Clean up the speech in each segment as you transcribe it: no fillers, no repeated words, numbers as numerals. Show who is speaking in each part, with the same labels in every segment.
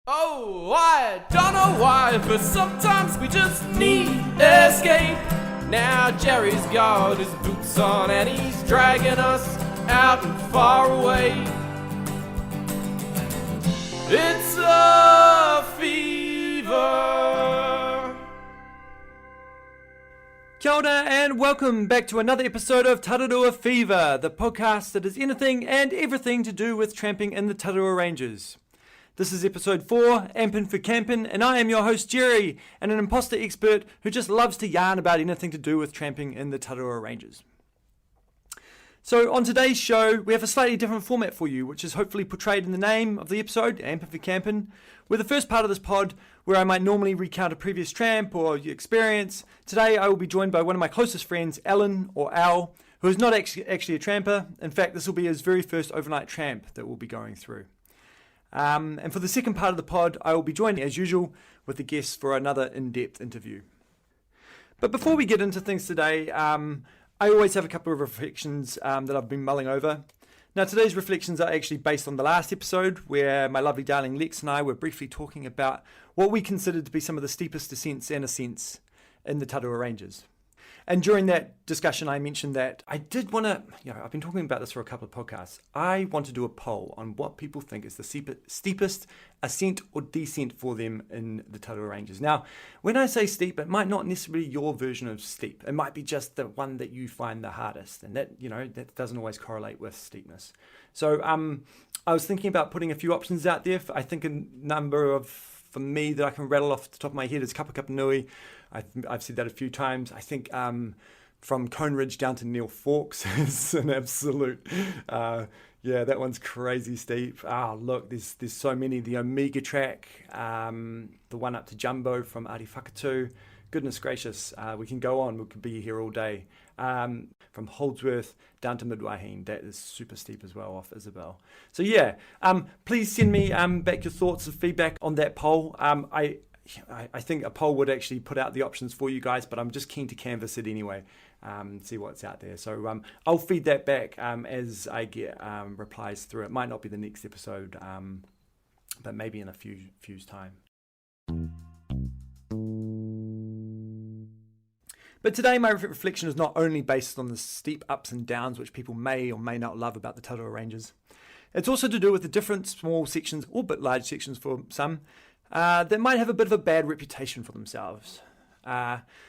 Speaker 1: Oh, I don't know why, but sometimes we just need escape. Now Jerry's got his boots on and he's dragging us out and far away. It's a fever.
Speaker 2: Kia ora and welcome back to another episode of Tararua Fever, the podcast that is anything and everything to do with tramping in the Tararua Ranges. This is episode 4, Ampin for Campin, and I am your host Jerry, and an imposter expert who just loves to yarn about anything to do with tramping in the Tararua Ranges. So on today's show, we have a slightly different format for you, which is hopefully portrayed in the name of the episode, Ampin for Campin. With the first part of this pod, where I might normally recount a previous tramp or experience, today I will be joined by one of my closest friends, Alan, or Al, who is not actually a tramper. In fact, this will be his very first overnight tramp that we'll be going through. And for the second part of the pod, I will be joined, as usual, with the guests for another in-depth interview. But before we get into things today, I always have a couple of reflections that I've been mulling over. Now, today's reflections are actually based on the last episode, where my lovely darling Lex and I were briefly talking about what we considered to be some of the steepest descents and ascents in the Tararua Ranges. And during that discussion, I mentioned that I did want to, I've been talking about this for a couple of podcasts. I want to do a poll on what people think is the steepest ascent or descent for them in the Tararua Ranges. Now, when I say steep, it might not necessarily be your version of steep. It might be just the one that you find the hardest. And that, that doesn't always correlate with steepness. So I was thinking about putting a few options out there. I think a number of, for me, that I can rattle off the top of my head is Kapa Nui. I've said that a few times. I think from Cone Ridge down to Neil Forks is an absolute, that one's crazy steep. Look, there's so many. The Omega track, the one up to Jumbo from Adi Whakatu. Goodness gracious, we can go on. We could be here all day. From Holdsworth down to Midwahine, that is super steep as well off Isabel. So please send me back your thoughts and feedback on that poll. I think a poll would actually put out the options for you guys, but I'm just keen to canvass it anyway, see what's out there. So I'll feed that back as I get replies through. It might not be the next episode, but maybe in a few's time. But today my reflection is not only based on the steep ups and downs which people may or may not love about the Tararua Ranges. It's also to do with the different small sections, or bit large sections for some, that might have a bit of a bad reputation for themselves.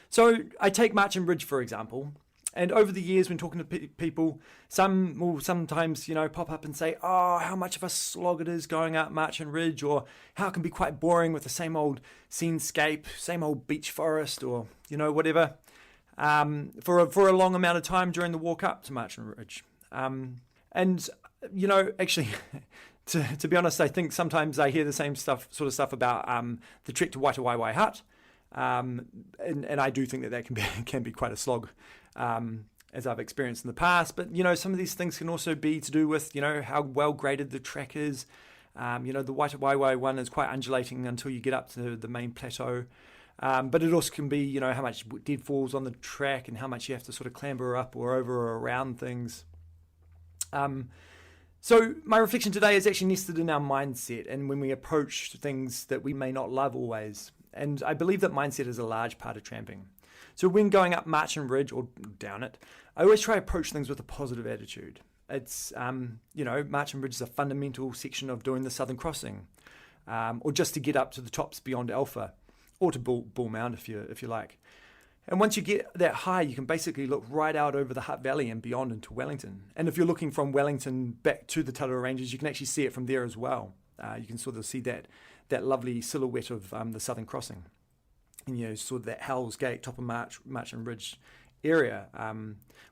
Speaker 2: So I take Marchand Ridge, for example, and over the years when talking to people, some will sometimes, pop up and say, how much of a slog it is going up Marchand Ridge, or how it can be quite boring with the same old scenescape, same old beech forest, or, whatever, for a long amount of time during the walk up to Marchand Ridge. Actually, to be honest, I think sometimes I hear the same sort of stuff about the trek to Waitawaiwai Hut, and I do think that can be quite a slog, as I've experienced in the past. But some of these things can also be to do with how well graded the track is. The Waitawaiwai one is quite undulating until you get up to the main plateau. But it also can be how much dead falls on the track and how much you have to sort of clamber up or over or around things. So my reflection today is actually nested in our mindset and when we approach things that we may not love always. And I believe that mindset is a large part of tramping. So when going up Marchand Ridge or down it, I always try to approach things with a positive attitude. It's, Marchand Ridge is a fundamental section of doing the Southern Crossing, or just to get up to the tops beyond Alpha, or to Bull Mound if you like. And once you get that high, you can basically look right out over the Hutt Valley and beyond into Wellington. And if you're looking from Wellington back to the Tararua Ranges, you can actually see it from there as well. You can sort of see that lovely silhouette of the Southern Crossing. And sort of that Hell's Gate, top of Marchand Ridge area,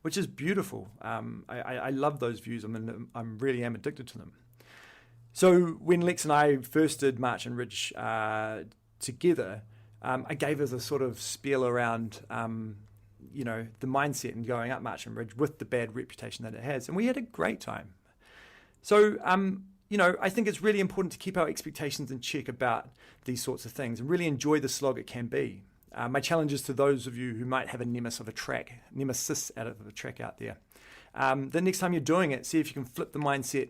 Speaker 2: which is beautiful. I love those views. I really am addicted to them. So when Lex and I first did Marchand Ridge together, I gave us a sort of spiel around, the mindset and going up Marchand Ridge with the bad reputation that it has. And we had a great time. So, I think it's really important to keep our expectations in check about these sorts of things and really enjoy the slog it can be. My challenge is to those of you who might have a nemesis out of a track out there. The next time you're doing it, see if you can flip the mindset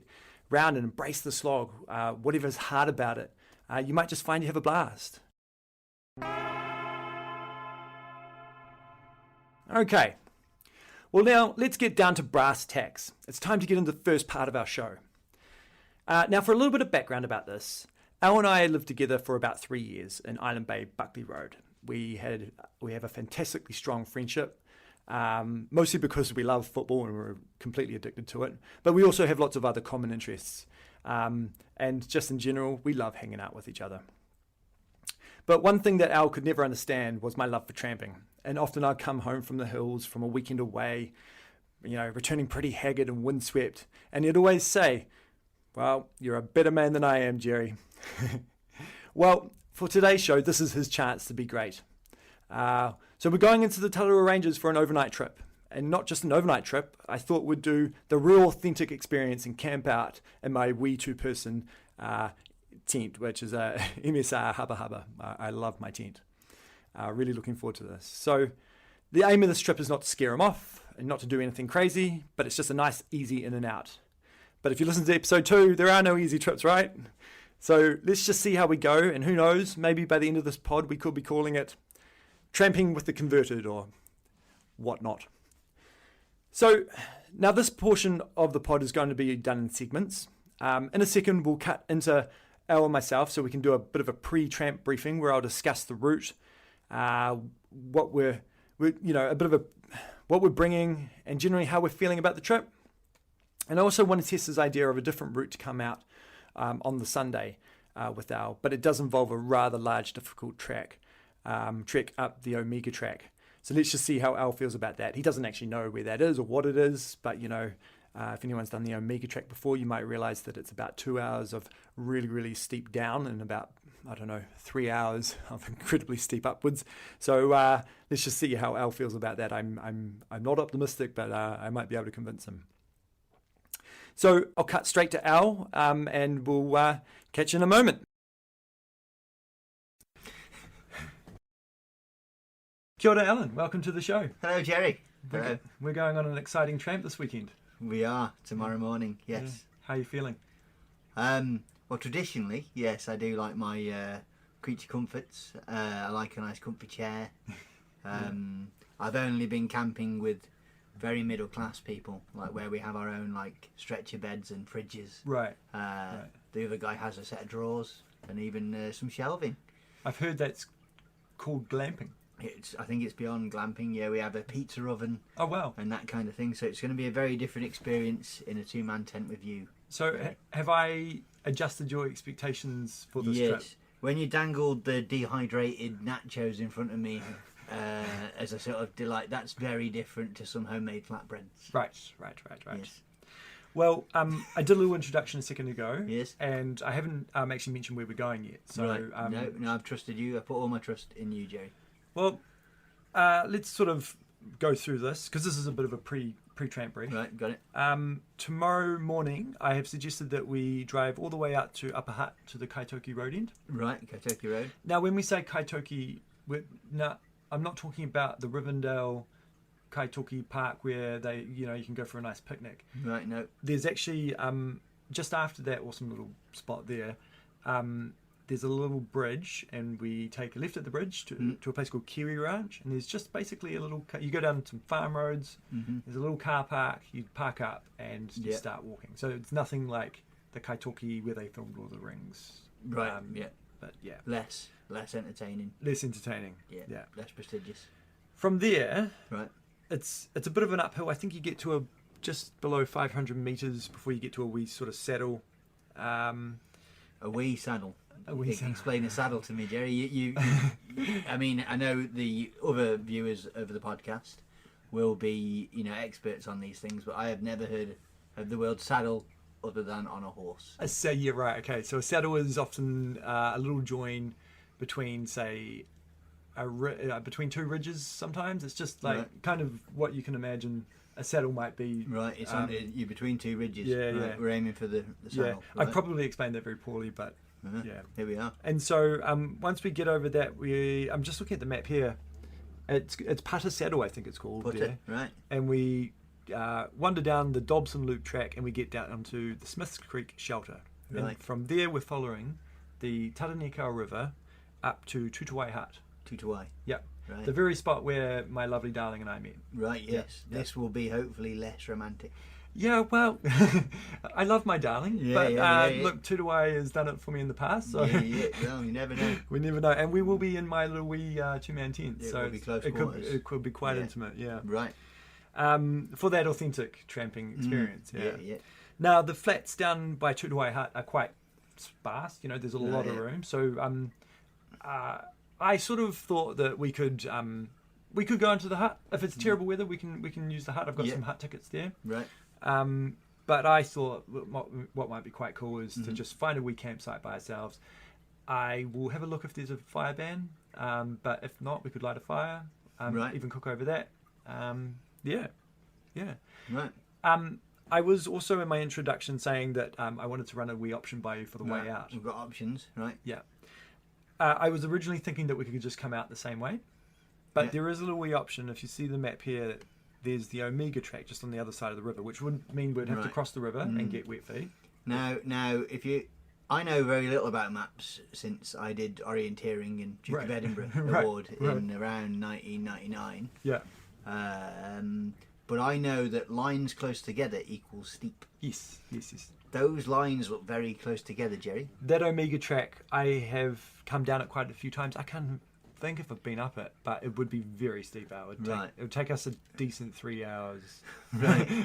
Speaker 2: round and embrace the slog, whatever's hard about it. you might just find you have a blast. Okay, well now let's get down to brass tacks. It's time to get into the first part of our show. Now for a little bit of background about this, Al and I lived together for about 3 years in Island Bay, Buckley Road. We have a fantastically strong friendship, mostly because we love football and we're completely addicted to it. But we also have lots of other common interests. And just in general, we love hanging out with each other. But one thing that Al could never understand was my love for tramping. And often I'd come home from the hills from a weekend away, returning pretty haggard and windswept. And he'd always say, "Well, you're a better man than I am, Jerry." Well, for today's show, this is his chance to be great. So we're going into the Tararua Ranges for an overnight trip. And not just an overnight trip, I thought we'd do the real authentic experience and camp out in my wee two-person tent, which is a MSR Hubba Hubba. I love my tent. Really looking forward to this. So the aim of this trip is not to scare them off and not to do anything crazy, but it's just a nice, easy in and out. But if you listen to episode 2, there are no easy trips, right? So let's just see how we go, and who knows, maybe by the end of this pod we could be calling it Tramping with the Converted or whatnot. So now this portion of the pod is going to be done in segments. In a second we'll cut into Al and myself so we can do a bit of a pre-tramp briefing where I'll discuss the route, what we're bringing, and generally how we're feeling about the trip. And I also want to test this idea of a different route to come out on the Sunday with Al, but it does involve a rather large, difficult trek up the Omega track. So let's just see how Al feels about that. He doesn't actually know where that is or what it is, but if anyone's done the Omega track before, you might realize that it's about 2 hours of really, really steep down and about 3 hours of incredibly steep upwards. So let's just see how Al feels about that. I'm not optimistic, but I might be able to convince him. So I'll cut straight to Al, and we'll catch you in a moment. Kia ora, Alan. Welcome to the show.
Speaker 3: Hello, Jerry. Hello.
Speaker 2: We're going on an exciting tramp this weekend.
Speaker 3: We are, tomorrow morning, yes.
Speaker 2: Yeah. How are you feeling?
Speaker 3: Well, traditionally, yes, I do like my creature comforts. I like a nice comfy chair. I've only been camping with very middle class people, like where we have our own like stretcher beds and fridges.
Speaker 2: Right.
Speaker 3: The other guy has a set of drawers and even some shelving.
Speaker 2: I've heard that's called glamping.
Speaker 3: I think it's beyond glamping. Yeah, we have a pizza oven.
Speaker 2: Oh wow!
Speaker 3: And that kind of thing. So it's going to be a very different experience in a two-man tent with you.
Speaker 2: So have I adjusted your expectations for this trip?
Speaker 3: Yes. When you dangled the dehydrated nachos in front of me as a sort of delight, that's very different to some homemade flatbreads.
Speaker 2: Right.
Speaker 3: Yes.
Speaker 2: Well, I did a little introduction a second ago.
Speaker 3: Yes.
Speaker 2: And I haven't actually mentioned where we're going yet. So
Speaker 3: right. No, I've trusted you. I put all my trust in you, Jerry.
Speaker 2: Well, let's sort of go through this because this is a bit of a pre-tramp brief.
Speaker 3: Right, got it.
Speaker 2: Tomorrow morning, I have suggested that we drive all the way out to Upper Hutt to the Kaitoki Road end.
Speaker 3: Right, Kaitoki Road.
Speaker 2: Now, when we say Kaitoki, I'm not talking about the Rivendell Kaitoki Park where you can go for a nice picnic.
Speaker 3: Right, no.
Speaker 2: There's actually just after that awesome little spot there. There's a little bridge, and we take a left at the bridge to a place called Kiwi Ranch, and there's just basically a little. You go down some farm roads. Mm-hmm. There's a little car park. You park up and you start walking. So it's nothing like the Kaitoki where they filmed Lord of the Rings.
Speaker 3: Right. Yeah.
Speaker 2: But yeah.
Speaker 3: Less entertaining.
Speaker 2: Less entertaining.
Speaker 3: Yeah. Less prestigious.
Speaker 2: From there,
Speaker 3: right.
Speaker 2: It's a bit of an uphill. I think you get to just below 500 meters before you get to a wee sort of saddle.
Speaker 3: A wee saddle. Explain a saddle to me, Jerry. You I mean, I know the other viewers over the podcast will be, experts on these things, but I have never heard of the word saddle other than on a horse.
Speaker 2: So yeah, right. Okay, so a saddle is often a little join between, say, between two ridges. Sometimes it's just like kind of what you can imagine a saddle might be.
Speaker 3: Right, it's you're between two ridges.
Speaker 2: Yeah,
Speaker 3: right?
Speaker 2: yeah.
Speaker 3: We're aiming for the saddle.
Speaker 2: Yeah,
Speaker 3: right?
Speaker 2: I probably explained that very poorly, but. Yeah,
Speaker 3: here we are.
Speaker 2: And so once we get over that, I'm just looking at the map here. It's Putter Saddle, I think it's called.
Speaker 3: Putter, right.
Speaker 2: And we wander down the Dobson Loop track, and we get down onto the Smiths Creek Shelter.
Speaker 3: Right.
Speaker 2: And from there, we're following the Taraneka River up to Tutawai Hut.
Speaker 3: Tutawai.
Speaker 2: Yep.
Speaker 3: Right.
Speaker 2: The very spot where my lovely darling and I met.
Speaker 3: Right, yes.
Speaker 2: Yeah.
Speaker 3: This will be hopefully less romantic.
Speaker 2: Yeah, well, I love my darling, but look, Tutawai has done it for me in the past, so
Speaker 3: Well, you never know.
Speaker 2: we never know. And we will be in my little wee two-man tent,
Speaker 3: It
Speaker 2: so
Speaker 3: will be close
Speaker 2: it
Speaker 3: quarters.
Speaker 2: could be quite intimate, yeah.
Speaker 3: Right.
Speaker 2: For that authentic tramping experience,
Speaker 3: Yeah.
Speaker 2: Now, the flats down by Tutawai Hut are quite sparse, you know, there's a lot of room, so I sort of thought that we could go into the hut. If it's terrible weather, we can use the hut. I've got some hut tickets there.
Speaker 3: Right.
Speaker 2: But I thought what might be quite cool is to just find a wee campsite by ourselves. I will have a look if there's a fire ban, but if not, we could light a fire, even cook over that. Yeah.
Speaker 3: Right.
Speaker 2: I was also in my introduction saying that I wanted to run a wee option by you for the way out.
Speaker 3: We've got options, right?
Speaker 2: Yeah. I was originally thinking that we could just come out the same way, but there is a little wee option. If you see the map here, there's the Omega track just on the other side of the river, which would mean we'd have to cross the river and get wet feet.
Speaker 3: Now, I know very little about maps since I did orienteering in Duke of Edinburgh Award in around 1999.
Speaker 2: Yeah.
Speaker 3: But I know that lines close together equals steep.
Speaker 2: Yes.
Speaker 3: Those lines look very close together, Jerry.
Speaker 2: That Omega track, I have come down it quite a few times. I can't think if I've been up it, but it would be very steep. It would take us a decent 3 hours,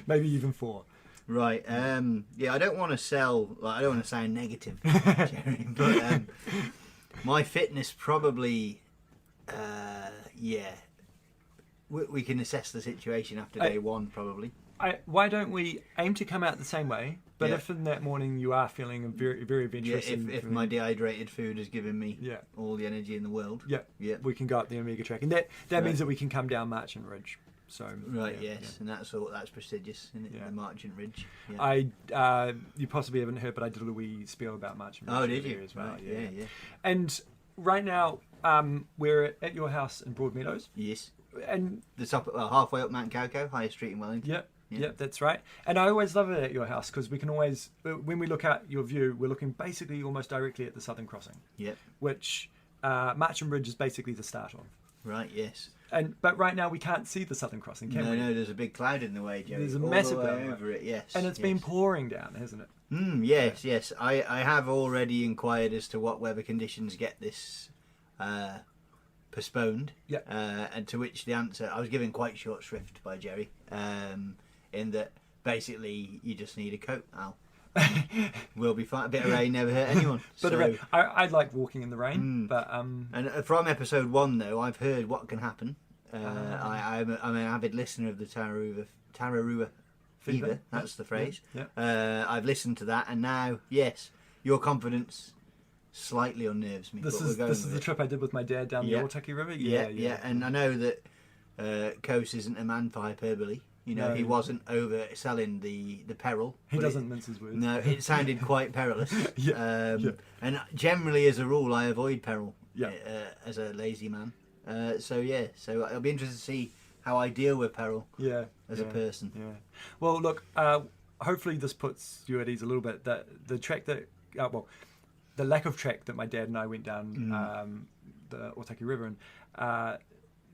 Speaker 2: maybe even 4.
Speaker 3: Right. I don't want to I don't want to sound negative, Jerry, but my fitness probably, we can assess the situation after day one, probably.
Speaker 2: Why don't we aim to come out the same way? But if in that morning you are feeling very, very adventurous,
Speaker 3: if my dehydrated food has given me all the energy in the world,
Speaker 2: we can go up the Omega track, and that means that we can come down Marchant Ridge. So
Speaker 3: and that's prestigious, isn't it? The Marchant Ridge. Yeah.
Speaker 2: You possibly haven't heard, but I did a wee spiel about Marchant Ridge.
Speaker 3: Oh, did you?
Speaker 2: As well?
Speaker 3: Right, yeah.
Speaker 2: And right now, we're at your house in Broadmeadows.
Speaker 3: Yes.
Speaker 2: And
Speaker 3: the top, halfway up Mount Cowco, highest street in Wellington.
Speaker 2: Yep, that's right. And I always love it at your house because we can always, when we look out your view, we're looking basically almost directly at the Southern Crossing. Yep. Which Marchant Ridge is basically the start of.
Speaker 3: Right. Yes.
Speaker 2: But right now we can't see the Southern Crossing, can we?
Speaker 3: No, there's a big cloud in the way, Jerry.
Speaker 2: There's a massive cloud
Speaker 3: over it. Yes.
Speaker 2: And it's been pouring down, hasn't it?
Speaker 3: Yes. I have already inquired as to what weather conditions get this postponed. Yeah. And to which the answer, I was given quite short shrift by Jerry, in that basically you just need a coat, Al. We'll be fine. A bit of rain never hurt anyone.
Speaker 2: But I like walking in the rain. But
Speaker 3: and from episode 1 though, I've heard what can happen. I'm an avid listener of the Tararua Fever. That's the phrase. Yeah. I've listened to that, and now, yes, your confidence slightly unnerves me.
Speaker 2: This is the trip I did with my dad down the Otaki River. Yeah.
Speaker 3: And I know that Coase isn't a man for hyperbole. You know, he wasn't overselling the peril.
Speaker 2: He doesn't mince his words.
Speaker 3: No, it sounded quite perilous. And generally, as a rule, I avoid peril as a lazy man. So it'll be interesting to see how I deal with peril as a person. Yeah.
Speaker 2: Well, look, hopefully this puts you at ease a little bit. The track that, the lack of track that my dad and I went down the Otaki River, and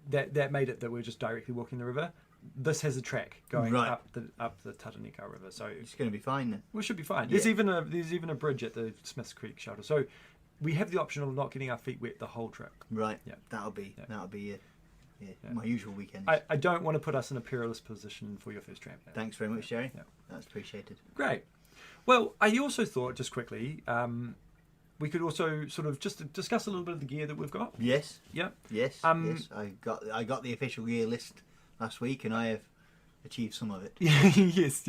Speaker 2: that made it that we're just directly walking the river. This has a track going up the Taraneka River, so
Speaker 3: it's going to be fine then.
Speaker 2: We should be fine. There's even a bridge at the Smiths Creek shelter, so we have the option of not getting our feet wet the whole trip.
Speaker 3: Right. Yeah. That'll be my usual weekend.
Speaker 2: I don't want to put us in a perilous position for your first tramp.
Speaker 3: Thanks very much, Jerry. Yeah. That's appreciated.
Speaker 2: Great. Well, I also thought, just quickly, we could also sort of just discuss a little bit of the gear that we've got.
Speaker 3: Yes.
Speaker 2: Yeah.
Speaker 3: Yes. Yes. I got the official gear list last week, and I have achieved some of it.
Speaker 2: Yes.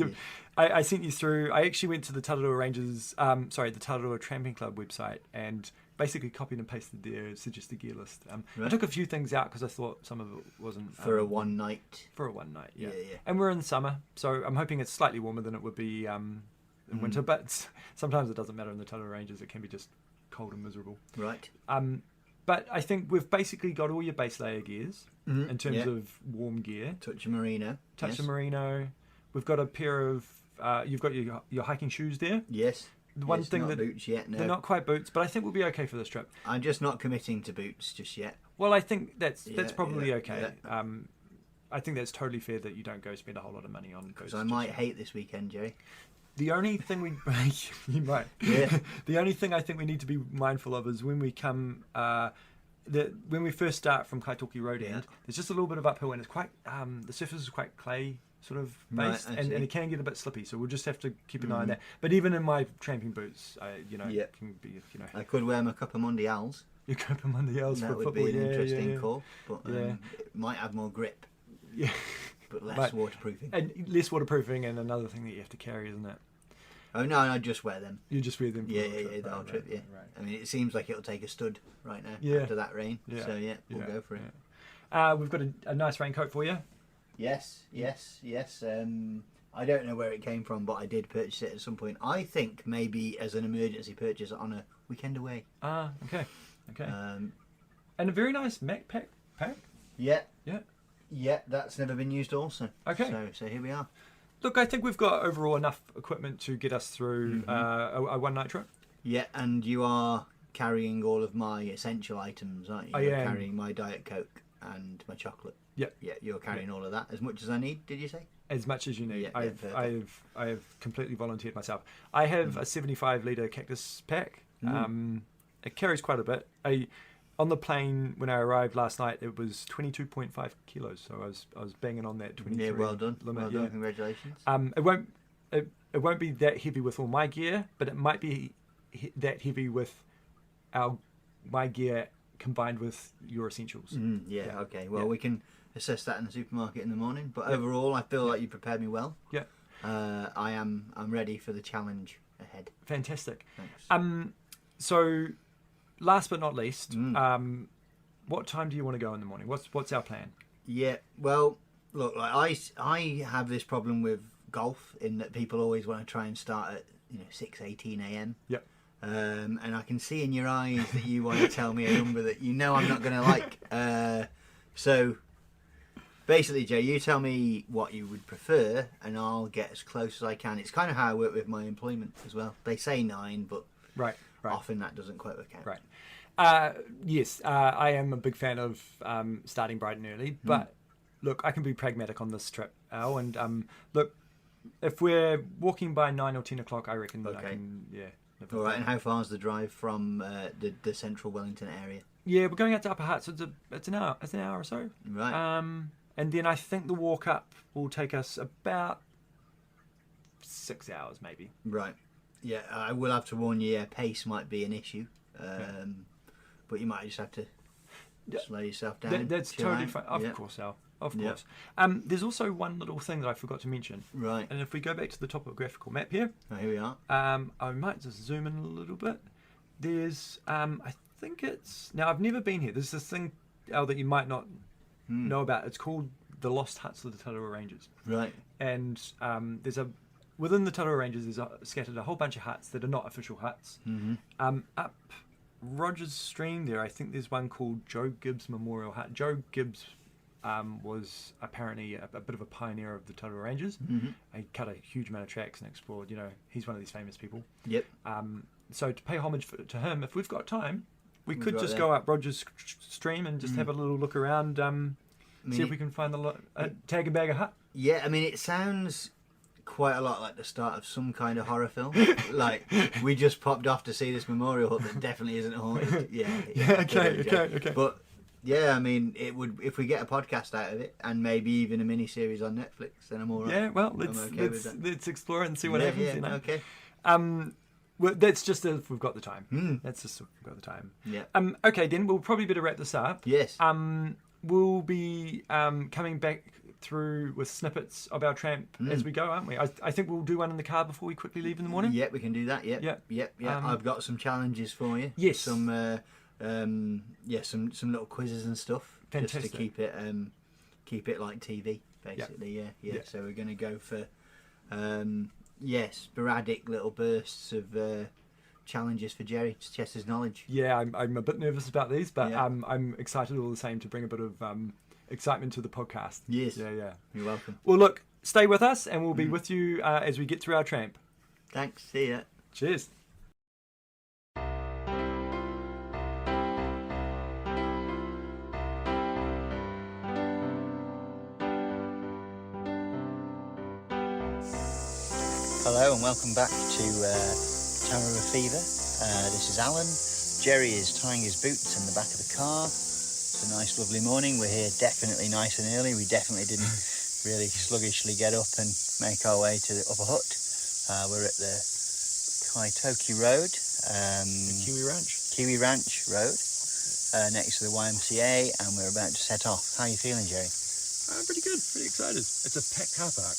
Speaker 2: I sent you through. I actually went to the Tararua the Tararua Tramping Club website, and basically copied and pasted their suggested gear list. I took a few things out because I thought some of it wasn't
Speaker 3: for a one night.
Speaker 2: For a one night, yeah. And we're in summer, so I'm hoping it's slightly warmer than it would be in winter. But sometimes it doesn't matter in the Tararua Ranges; it can be just cold and miserable.
Speaker 3: Right.
Speaker 2: But I think we've basically got all your base layer gears in terms of warm gear.
Speaker 3: Touch of merino.
Speaker 2: Of merino. We've got a pair of. You've got your hiking shoes there.
Speaker 3: Yes.
Speaker 2: the one
Speaker 3: It's
Speaker 2: thing
Speaker 3: not
Speaker 2: that
Speaker 3: boots yet. No,
Speaker 2: they're not quite boots, but I think we'll be okay for this trip.
Speaker 3: I'm just not committing to boots just yet.
Speaker 2: Well, I think that's
Speaker 3: Yeah,
Speaker 2: probably
Speaker 3: yeah,
Speaker 2: okay.
Speaker 3: yeah.
Speaker 2: I think that's totally fair that you don't go spend a whole lot of money on boots.
Speaker 3: Because I might hate this weekend, Jerry.
Speaker 2: The only thing you might.
Speaker 3: Yeah.
Speaker 2: The only thing I think we need to be mindful of is when we come. When we first start from Kaitoki Road End, there's just a little bit of uphill, and it's quite the surface is quite clay sort of based,
Speaker 3: Right,
Speaker 2: and it can get a bit slippy. So we'll just have to keep an eye on that. But even in my tramping boots, can be
Speaker 3: I could wear my Copper Mondials.
Speaker 2: You go up on the else
Speaker 3: That
Speaker 2: for
Speaker 3: would
Speaker 2: football.
Speaker 3: be an
Speaker 2: Yeah,
Speaker 3: interesting
Speaker 2: yeah.
Speaker 3: call, but it might have more grip,
Speaker 2: Yeah,
Speaker 3: but less
Speaker 2: But-
Speaker 3: waterproofing.
Speaker 2: and less waterproofing, and another thing that you have to carry, isn't it?
Speaker 3: Oh no, I just wear them.
Speaker 2: You just wear them. For
Speaker 3: Yeah,
Speaker 2: the trip,
Speaker 3: the whole trip. Yeah.
Speaker 2: Right.
Speaker 3: I mean, it seems like it'll take a stud right now
Speaker 2: Yeah.
Speaker 3: after that rain.
Speaker 2: Yeah.
Speaker 3: So yeah, we'll
Speaker 2: Yeah,
Speaker 3: go for it.
Speaker 2: yeah. We've got a nice raincoat for you.
Speaker 3: Yes. I don't know where it came from, but I did purchase it at some point. I think maybe as an emergency purchase on a weekend away.
Speaker 2: Okay.
Speaker 3: Um,
Speaker 2: And a very nice Mac pack.
Speaker 3: yeah.
Speaker 2: Yeah.
Speaker 3: Yeah, that's never been used also.
Speaker 2: Okay.
Speaker 3: So here we are.
Speaker 2: Look, I think we've got overall enough equipment to get us through a one night trip.
Speaker 3: Yeah, and you are carrying all of my essential items, aren't you?
Speaker 2: I
Speaker 3: You're
Speaker 2: am.
Speaker 3: carrying my Diet Coke and my chocolate.
Speaker 2: Yep.
Speaker 3: Yeah, you're carrying all of that as much as I need, did you say?
Speaker 2: As much as you need.
Speaker 3: Yeah, perfect.
Speaker 2: I have completely volunteered myself. I have a 75-litre cactus pack. It carries quite a bit. On the plane when I arrived last night, it was 22.5 kilos. So I was banging on that 23
Speaker 3: Yeah, well done.
Speaker 2: limit.
Speaker 3: Well done, congratulations.
Speaker 2: It won't be that heavy with all my gear, but it might be that heavy with my gear combined with your essentials.
Speaker 3: Yeah, okay. Well,
Speaker 2: Yeah.
Speaker 3: we can assess that in the supermarket in the morning. But overall, I feel like you prepared me well.
Speaker 2: Yeah.
Speaker 3: I'm ready for the challenge ahead.
Speaker 2: Fantastic.
Speaker 3: Thanks.
Speaker 2: So, last but not least, what time do you want to go in the morning? What's our plan?
Speaker 3: Yeah, well, look, like I have this problem with golf in that people always want to try and start at 6:18 a.m.
Speaker 2: Yep.
Speaker 3: And I can see in your eyes that you want to tell me a number that you know I'm not going to like. So basically, Jay, you tell me what you would prefer, and I'll get as close as I can. It's kind of how I work with my employment as well. They say 9, but
Speaker 2: Right.
Speaker 3: often that doesn't quite work out.
Speaker 2: Right. Yes, I am a big fan of starting bright and early, but look, I can be pragmatic on this trip, Al, and look, if we're walking by 9 or 10 o'clock, I reckon that I
Speaker 3: Okay.
Speaker 2: can, live with
Speaker 3: All right,
Speaker 2: that.
Speaker 3: and how far is the drive from the central Wellington area?
Speaker 2: Yeah, we're going out to Upper Hutt, so it's an hour. It's an hour or so.
Speaker 3: Right.
Speaker 2: And then I think the walk up will take us about 6 hours, maybe.
Speaker 3: Right. Yeah, I will have to warn you, pace might be an issue. But you might just have to slow yourself down.
Speaker 2: That's
Speaker 3: chill
Speaker 2: totally
Speaker 3: out.
Speaker 2: fine. Of
Speaker 3: Yeah.
Speaker 2: course, Al. Of
Speaker 3: Yeah.
Speaker 2: course. There's also one little thing that I forgot to mention.
Speaker 3: Right.
Speaker 2: And if we go back to the topographical map here,
Speaker 3: Oh, here we are.
Speaker 2: I might just zoom in a little bit. There's, I think it's, now I've never been here. There's this thing, Al, that you might not know about. It's called the Lost Huts of the Tararua Ranges.
Speaker 3: Right.
Speaker 2: And within the Tararua Ranges, there's scattered a whole bunch of huts that are not official huts. Up Rogers Stream there, I think there's one called Joe Gibbs Memorial Hut. Joe Gibbs was apparently a bit of a pioneer of the Tararua Ranges. He cut a huge amount of tracks and explored. He's one of these famous people.
Speaker 3: Yep.
Speaker 2: So to pay homage to him, if we've got time, we could
Speaker 3: go
Speaker 2: just
Speaker 3: there.
Speaker 2: go up Rogers Stream and just have a little look around, see if we can find tag and bag a hut.
Speaker 3: Yeah, I mean, it sounds quite a lot like the start of some kind of horror film. Like, we just popped off to see this memorial hut that definitely isn't haunted. Yeah.
Speaker 2: Okay.
Speaker 3: But yeah, I mean, it would, if we get a podcast out of it and maybe even a mini series on Netflix, then I'm all right.
Speaker 2: Yeah, well,
Speaker 3: okay with that.
Speaker 2: let's explore it and see what happens.
Speaker 3: Okay.
Speaker 2: Well, that's just if we've got the time. That's just if we've got the time.
Speaker 3: Yeah.
Speaker 2: Okay, then we'll probably better wrap this up.
Speaker 3: Yes.
Speaker 2: We'll be coming back through with snippets of our tramp as we go, aren't we? I think we'll do one in the car before we quickly leave in the morning.
Speaker 3: Yeah, we can do that. Yep. I've got some challenges for you.
Speaker 2: Yes.
Speaker 3: Some some little quizzes and stuff.
Speaker 2: Fantastic.
Speaker 3: Just to keep it like TV, basically. Yeah. So we're going to go for sporadic little bursts of challenges for Jerry to test his knowledge.
Speaker 2: Yeah, I'm a bit nervous about these, but
Speaker 3: Yeah.
Speaker 2: I'm excited all the same to bring a bit of excitement to the podcast.
Speaker 3: Yes.
Speaker 2: Yeah.
Speaker 3: You're welcome.
Speaker 2: Well, look, stay with us, and we'll be with you as we get through our tramp.
Speaker 3: Thanks. See ya.
Speaker 2: Cheers.
Speaker 3: Hello and welcome back to Tararua Fever. This is Alan. Jerry is tying his boots in the back of the car. It's a nice lovely morning. We're here definitely nice and early. We definitely didn't really sluggishly get up and make our way to the upper hut. We're at the Kaitoki Road.
Speaker 2: The
Speaker 3: Kiwi Ranch Road, next to the YMCA, and we're about to set off. How are you feeling, Jerry?
Speaker 2: Pretty good, pretty excited. It's a packed car park.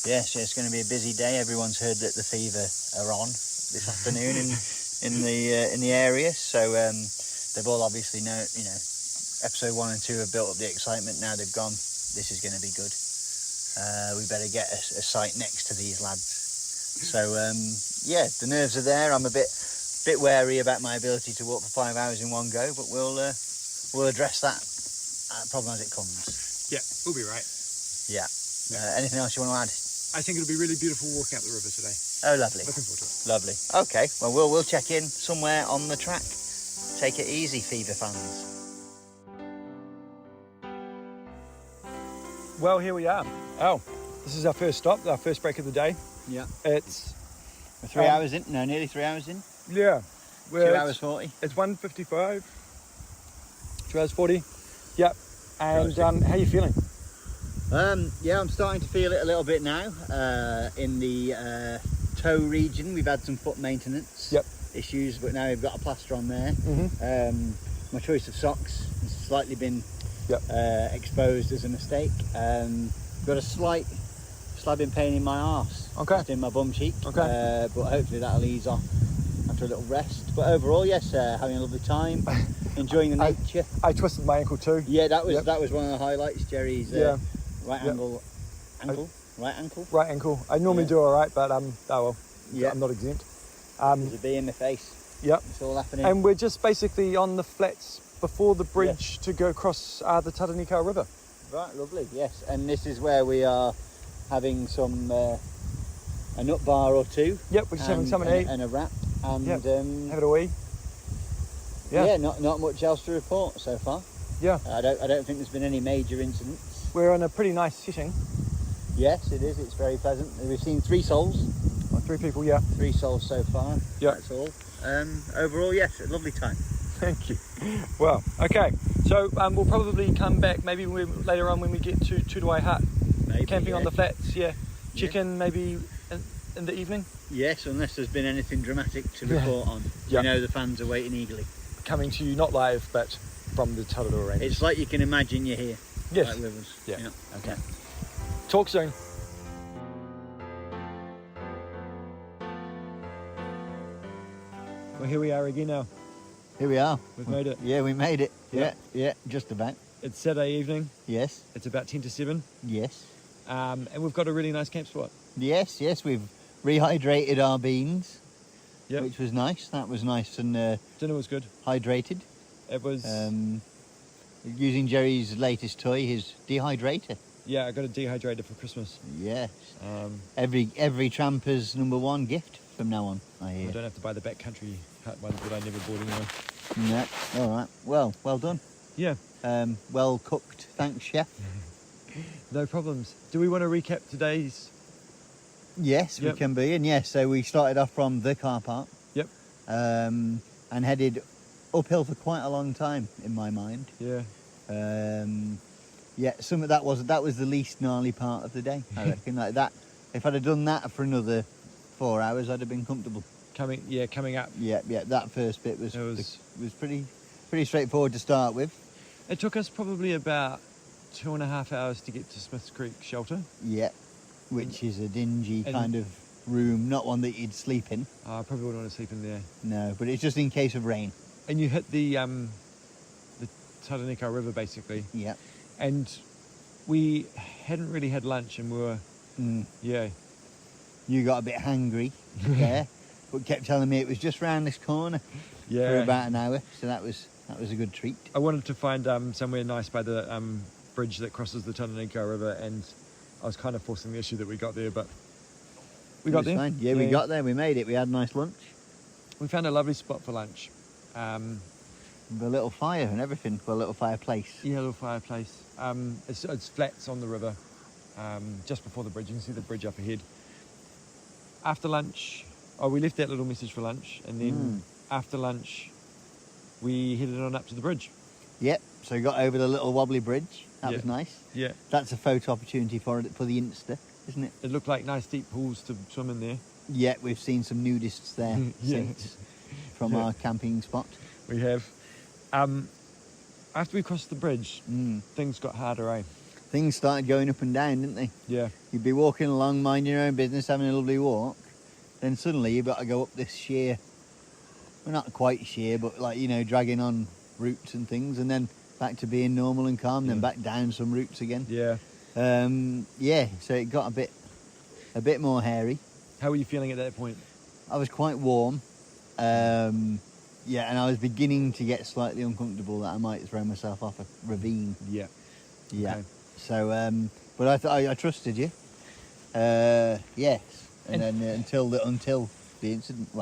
Speaker 3: Yes, it's going to be a busy day. Everyone's heard that the Fever are on this afternoon in the area, so they've all obviously episode 1 and 2 have built up the excitement. Now they've gone, this is going to be good. We better get a site next to these lads. So the nerves are there. I'm a bit wary about my ability to walk for 5 hours in one go, but we'll address that problem as it comes.
Speaker 2: Yeah, we'll be right.
Speaker 3: Yeah. Anything else you want to add?
Speaker 2: I think it'll be really beautiful walking up the river today.
Speaker 3: Oh, lovely.
Speaker 2: Looking forward to it.
Speaker 3: Lovely. Okay, well, we'll check in somewhere on the track. Take it easy, Fever fans.
Speaker 2: Well, here we are. Oh, this is our first stop, our first break of the day.
Speaker 3: Yeah.
Speaker 2: It's...
Speaker 3: We're 3 hours in? No, nearly 3 hours in.
Speaker 2: Yeah.
Speaker 3: 2 hours 40.
Speaker 2: It's 1:55. 2 hours 40. Yep. And how are you feeling?
Speaker 3: Yeah, I'm starting to feel it a little bit now. In the toe region, we've had some foot maintenance issues, but now we've got a plaster on there. Mm-hmm. My choice of socks has slightly been exposed as a mistake. Got a slight slabbing pain in my arse, just in my bum cheek. But hopefully that'll ease off after a little rest. But overall, yes, having a lovely time, enjoying the nature.
Speaker 2: I twisted my ankle too.
Speaker 3: Yeah, that was one of the highlights. Jerry's right ankle.
Speaker 2: Right ankle. I normally do all right, but I'm not exempt.
Speaker 3: There's a bee in my face.
Speaker 2: Yep.
Speaker 3: It's all happening.
Speaker 2: And we're just basically on the flats before the bridge to go across the Tararua River.
Speaker 3: Right, lovely. Yes, and this is where we are having some a nut bar or two.
Speaker 2: Yep, we're just having something to eat
Speaker 3: and a wrap. And
Speaker 2: have it a wee.
Speaker 3: Yeah, not much else to report so far.
Speaker 2: Yeah.
Speaker 3: I don't think there's been any major incidents.
Speaker 2: We're on a pretty nice setting.
Speaker 3: Yes, it is. It's very pleasant. We've seen 3 souls.
Speaker 2: 3 people, yeah.
Speaker 3: 3 souls so far.
Speaker 2: Yeah.
Speaker 3: That's all. Overall, yes, a lovely time.
Speaker 2: Thank you. Well, okay. So we'll probably come back maybe later on when we get to Tutuai Hut.
Speaker 3: Maybe,
Speaker 2: camping on the flats, Chicken maybe in the evening.
Speaker 3: Yes, unless there's been anything dramatic to report on. You know the fans are waiting eagerly.
Speaker 2: Coming to you, not live, but from the Tarurua Range.
Speaker 3: It's like you can imagine you're here.
Speaker 2: Yes.
Speaker 3: Like with us.
Speaker 2: Yeah.
Speaker 3: Okay.
Speaker 2: Talk soon. Well, here we are again now.
Speaker 3: Here we are.
Speaker 2: We've made it.
Speaker 3: Yeah, we made it.
Speaker 2: Yeah.
Speaker 3: Yeah, just about.
Speaker 2: It's Saturday evening.
Speaker 3: Yes.
Speaker 2: It's about 10 to 7.
Speaker 3: Yes.
Speaker 2: And we've got a really nice camp spot.
Speaker 3: Yes, we've rehydrated our beans, which was nice. That was nice and
Speaker 2: dinner was good.
Speaker 3: Hydrated.
Speaker 2: It was
Speaker 3: using Jerry's latest toy, his dehydrator.
Speaker 2: Yeah, I got a dehydrator for Christmas.
Speaker 3: Yes. Every tramper's #1 gift from now on, I hear.
Speaker 2: I don't have to buy the backcountry hut ones that I never bought anyway.
Speaker 3: No. All right. Well done.
Speaker 2: Yeah.
Speaker 3: Well cooked. Thanks, chef.
Speaker 2: No problems. Do we want to recap today's?
Speaker 3: Yes, we can be. And yes, so we started off from the car park.
Speaker 2: Yep.
Speaker 3: And headed uphill for quite a long time in my mind.
Speaker 2: Yeah.
Speaker 3: Some of that was the least gnarly part of the day, I reckon. Like that, if I'd have done that for another 4 hours, I'd have been comfortable.
Speaker 2: Coming up.
Speaker 3: Yeah. That first bit was pretty straightforward to start with.
Speaker 2: It took us probably about 2.5 hours to get to Smith's Creek shelter.
Speaker 3: Yeah, which is a dingy kind of room, not one that you'd sleep in.
Speaker 2: I probably wouldn't want to sleep in there.
Speaker 3: No, but it's just in case of rain.
Speaker 2: And you hit the Tararua River basically.
Speaker 3: Yeah.
Speaker 2: And we hadn't really had lunch, and we were
Speaker 3: You got a bit hangry there, but kept telling me it was just round this corner for about an hour, so that was a good treat.
Speaker 2: I wanted to find somewhere nice by the bridge that crosses the Tararua River, and I was kind of forcing the issue that we got there, but we got there.
Speaker 3: Fine. Yeah, we got there. We made it. We had a nice lunch.
Speaker 2: We found a lovely spot for lunch.
Speaker 3: With a little fire and everything, for a little fireplace.
Speaker 2: Yeah, a little fireplace. It's flats on the river, just before the bridge. You can see the bridge up ahead. after lunch, we left that little message for lunch, and then after lunch, we headed on up to the bridge.
Speaker 3: Yep. So we got over the little wobbly bridge. That was nice.
Speaker 2: Yeah.
Speaker 3: That's a photo opportunity for the Insta, isn't it?
Speaker 2: It looked like nice deep pools to swim in there.
Speaker 3: Yeah, we've seen some nudists there since from our camping spot.
Speaker 2: We have. After we crossed the bridge, things got harder, eh?
Speaker 3: Things started going up and down, didn't they?
Speaker 2: Yeah.
Speaker 3: You'd be walking along, minding your own business, having a lovely walk. Then suddenly you've got to go up this sheer, well, not quite sheer, but like, dragging on roots and things, and then back to being normal and calm, then back down some roots again.
Speaker 2: Yeah.
Speaker 3: So it got a bit more hairy.
Speaker 2: How were you feeling at that point?
Speaker 3: I was quite warm. And I was beginning to get slightly uncomfortable that I might throw myself off a ravine.
Speaker 2: Yeah.
Speaker 3: Yeah.
Speaker 2: Okay.
Speaker 3: So, but I trusted you. Yes. And then until the incident,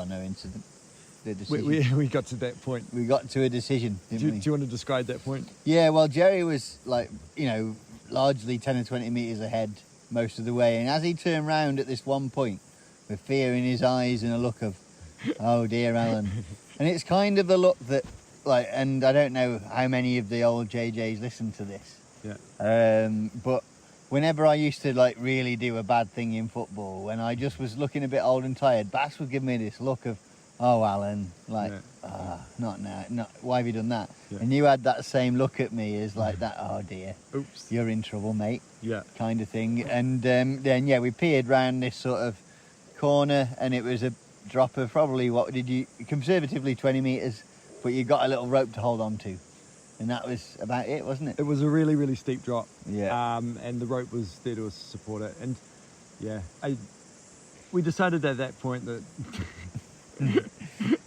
Speaker 3: the decision.
Speaker 2: We got to that point.
Speaker 3: We got to a decision, didn't we?
Speaker 2: Do you want to describe that point?
Speaker 3: Yeah, well, Jerry was like, largely 10 or 20 metres ahead most of the way. And as he turned round at this one point, with fear in his eyes and a look of, oh dear, Alan. And it's kind of the look that, like, and I don't know how many of the old JJs listen to this.
Speaker 2: Yeah.
Speaker 3: But whenever I used to, like, really do a bad thing in football, when I just was looking a bit old and tired, Bass would give me this look of, oh, Alan, like, not now, why have you done that?
Speaker 2: Yeah.
Speaker 3: And you had that same look at me as like that, oh dear,
Speaker 2: oops,
Speaker 3: you're in trouble, mate,
Speaker 2: kind
Speaker 3: of thing. And then, we peered round this sort of corner, and it was a drop of probably, conservatively 20 metres, but you got a little rope to hold on to. And that was about it, wasn't it?
Speaker 2: It was a really, really steep drop.
Speaker 3: Yeah.
Speaker 2: And the rope was there to support it. And we decided at that point that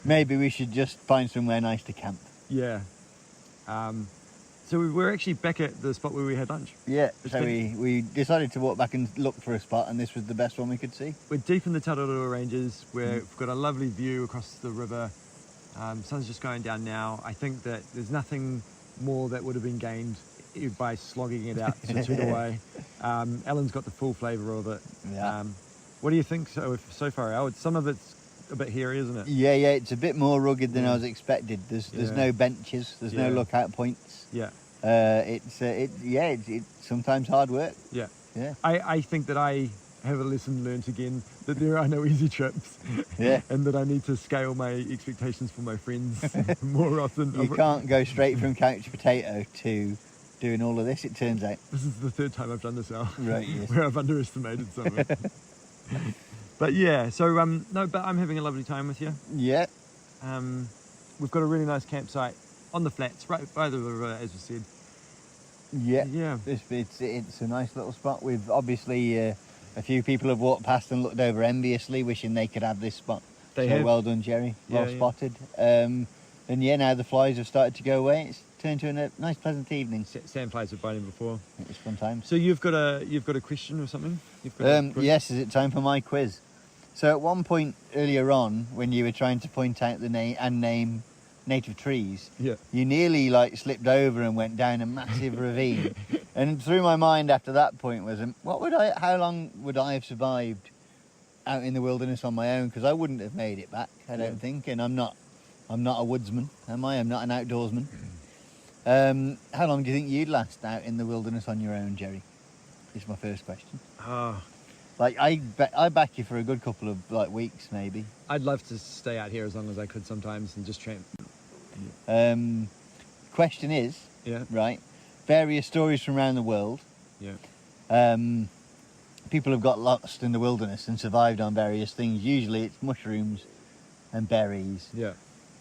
Speaker 3: maybe we should just find somewhere nice to camp.
Speaker 2: Yeah. So we were actually back at the spot where we had lunch.
Speaker 3: Yeah. So we decided to walk back and look for a spot, and this was the best one we could see.
Speaker 2: We're deep in the Tararua Ranges. We've got a lovely view across the river. Sun's just going down now. I think that there's nothing more that would have been gained by slogging it out 6 feet away. Alan's got the full flavour of it.
Speaker 3: Yeah.
Speaker 2: What do you think so far, Al? Some of it's a bit hairy, isn't it?
Speaker 3: Yeah, it's a bit more rugged than I was expected. There's no benches, there's no lookout points.
Speaker 2: Yeah.
Speaker 3: It's sometimes hard work.
Speaker 2: Yeah.
Speaker 3: Yeah.
Speaker 2: I think that I have a lesson learnt again, that there are no easy trips.
Speaker 3: Yeah.
Speaker 2: And that I need to scale my expectations for my friends more often.
Speaker 3: You can't go straight from couch potato to doing all of this, it turns out.
Speaker 2: This is the third time I've done this, Al.
Speaker 3: Right, yes.
Speaker 2: Where I've underestimated something. But yeah, so but I'm having a lovely time with you.
Speaker 3: Yeah.
Speaker 2: We've got a really nice campsite on the flats, right by the river, as you said.
Speaker 3: Yeah.
Speaker 2: Yeah.
Speaker 3: It's a nice little spot. We've obviously a few people have walked past and looked over enviously, wishing they could have this spot.
Speaker 2: They have.
Speaker 3: Well done, Jerry. Well spotted.
Speaker 2: Yeah.
Speaker 3: And now the flies have started to go away. It's turned to a nice, pleasant evening.
Speaker 2: Sandflies have biting before.
Speaker 3: It was fun time.
Speaker 2: So you've got a question or something?
Speaker 3: Yes. Is it time for my quiz? So at one point earlier on, when you were trying to point out the name native trees, you nearly slipped over and went down a massive ravine. And through my mind after that point was, how long would I have survived out in the wilderness on my own? Because I wouldn't have made it back, I don't think. And I'm not a woodsman, am I? I'm not an outdoorsman. How long do you think you'd last out in the wilderness on your own, Jerry? Is my first question. I back you for a good couple of weeks, maybe.
Speaker 2: I'd love to stay out here as long as I could sometimes and just tramp.
Speaker 3: Question is, right? Various stories from around the world.
Speaker 2: Yeah.
Speaker 3: People have got lost in the wilderness and survived on various things. Usually, it's mushrooms and berries.
Speaker 2: Yeah.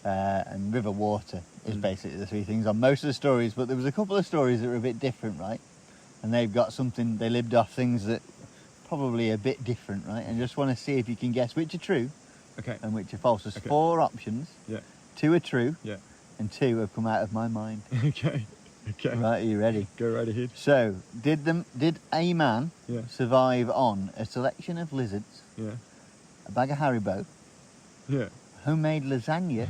Speaker 3: And river water is basically the three things on most of the stories. But there was a couple of stories that were a bit different, right? And they've got something. They lived off things that probably a bit different, right? And just want to see if you can guess which are true, and which are false. There's 4 options.
Speaker 2: Yeah.
Speaker 3: 2 are true.
Speaker 2: Yeah.
Speaker 3: And 2 have come out of my mind.
Speaker 2: Okay.
Speaker 3: Right, are you ready?
Speaker 2: Go right ahead.
Speaker 3: So, did a man survive on a selection of lizards, a bag of Haribo, homemade lasagna,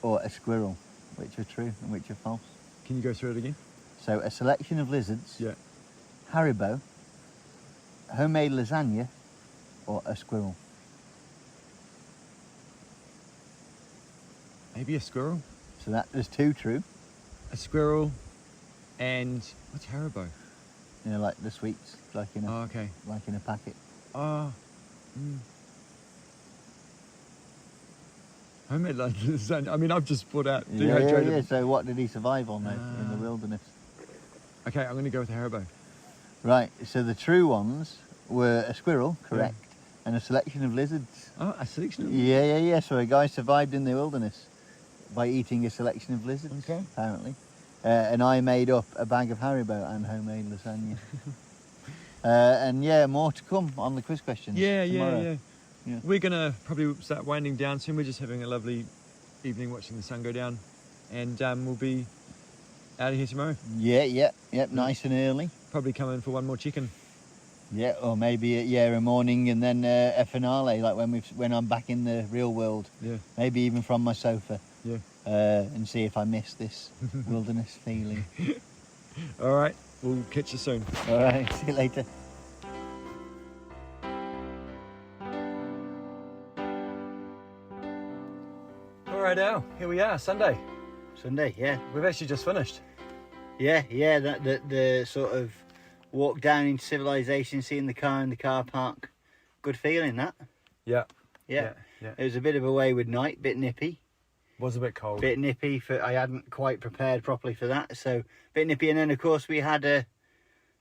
Speaker 3: or a squirrel? Which are true and which are false?
Speaker 2: Can you go through it again?
Speaker 3: So, a selection of lizards, Haribo, homemade lasagna, or a squirrel?
Speaker 2: Maybe a squirrel.
Speaker 3: So there's 2 true.
Speaker 2: A squirrel, and what's haribo?
Speaker 3: You know, like the sweets, like in a
Speaker 2: Oh, okay.
Speaker 3: like in a packet.
Speaker 2: Oh. Homemade lasagna. I mean, I've just brought out dehydrated.
Speaker 3: Yeah. So what did he survive on though in the wilderness?
Speaker 2: Okay, I'm going to go with haribo.
Speaker 3: Right. So the true ones were a squirrel, correct, and a selection of lizards.
Speaker 2: Oh, a selection of...
Speaker 3: Yeah. So a guy survived in the wilderness by eating a selection of lizards,
Speaker 2: Okay.
Speaker 3: apparently. And I made up a bag of Haribo and homemade lasagna. And yeah, more to come on the quiz questions tomorrow. Yeah.
Speaker 2: We're going to probably start winding down soon. We're just having a lovely evening watching the sun go down. And we'll be out of here tomorrow.
Speaker 3: Yeah, nice and early.
Speaker 2: Probably come in for one more chicken.
Speaker 3: Yeah, or maybe a morning and then a finale, like when I'm back in the real world.
Speaker 2: Yeah.
Speaker 3: Maybe even from my sofa.
Speaker 2: Yeah.
Speaker 3: And see if I miss this wilderness feeling.
Speaker 2: All right, we'll catch you soon.
Speaker 3: All right, see you later.
Speaker 2: All right, Al, here we are, Sunday.
Speaker 3: Sunday, yeah.
Speaker 2: We've actually just finished.
Speaker 3: Yeah, the sort of walk down into civilization, seeing the car in the car park. Good feeling, that.
Speaker 2: Yeah.
Speaker 3: It was a bit of a wayward night, bit nippy.
Speaker 2: Was a bit cold.
Speaker 3: Bit nippy, I hadn't quite prepared properly for that, so bit nippy. And then, of course, we had a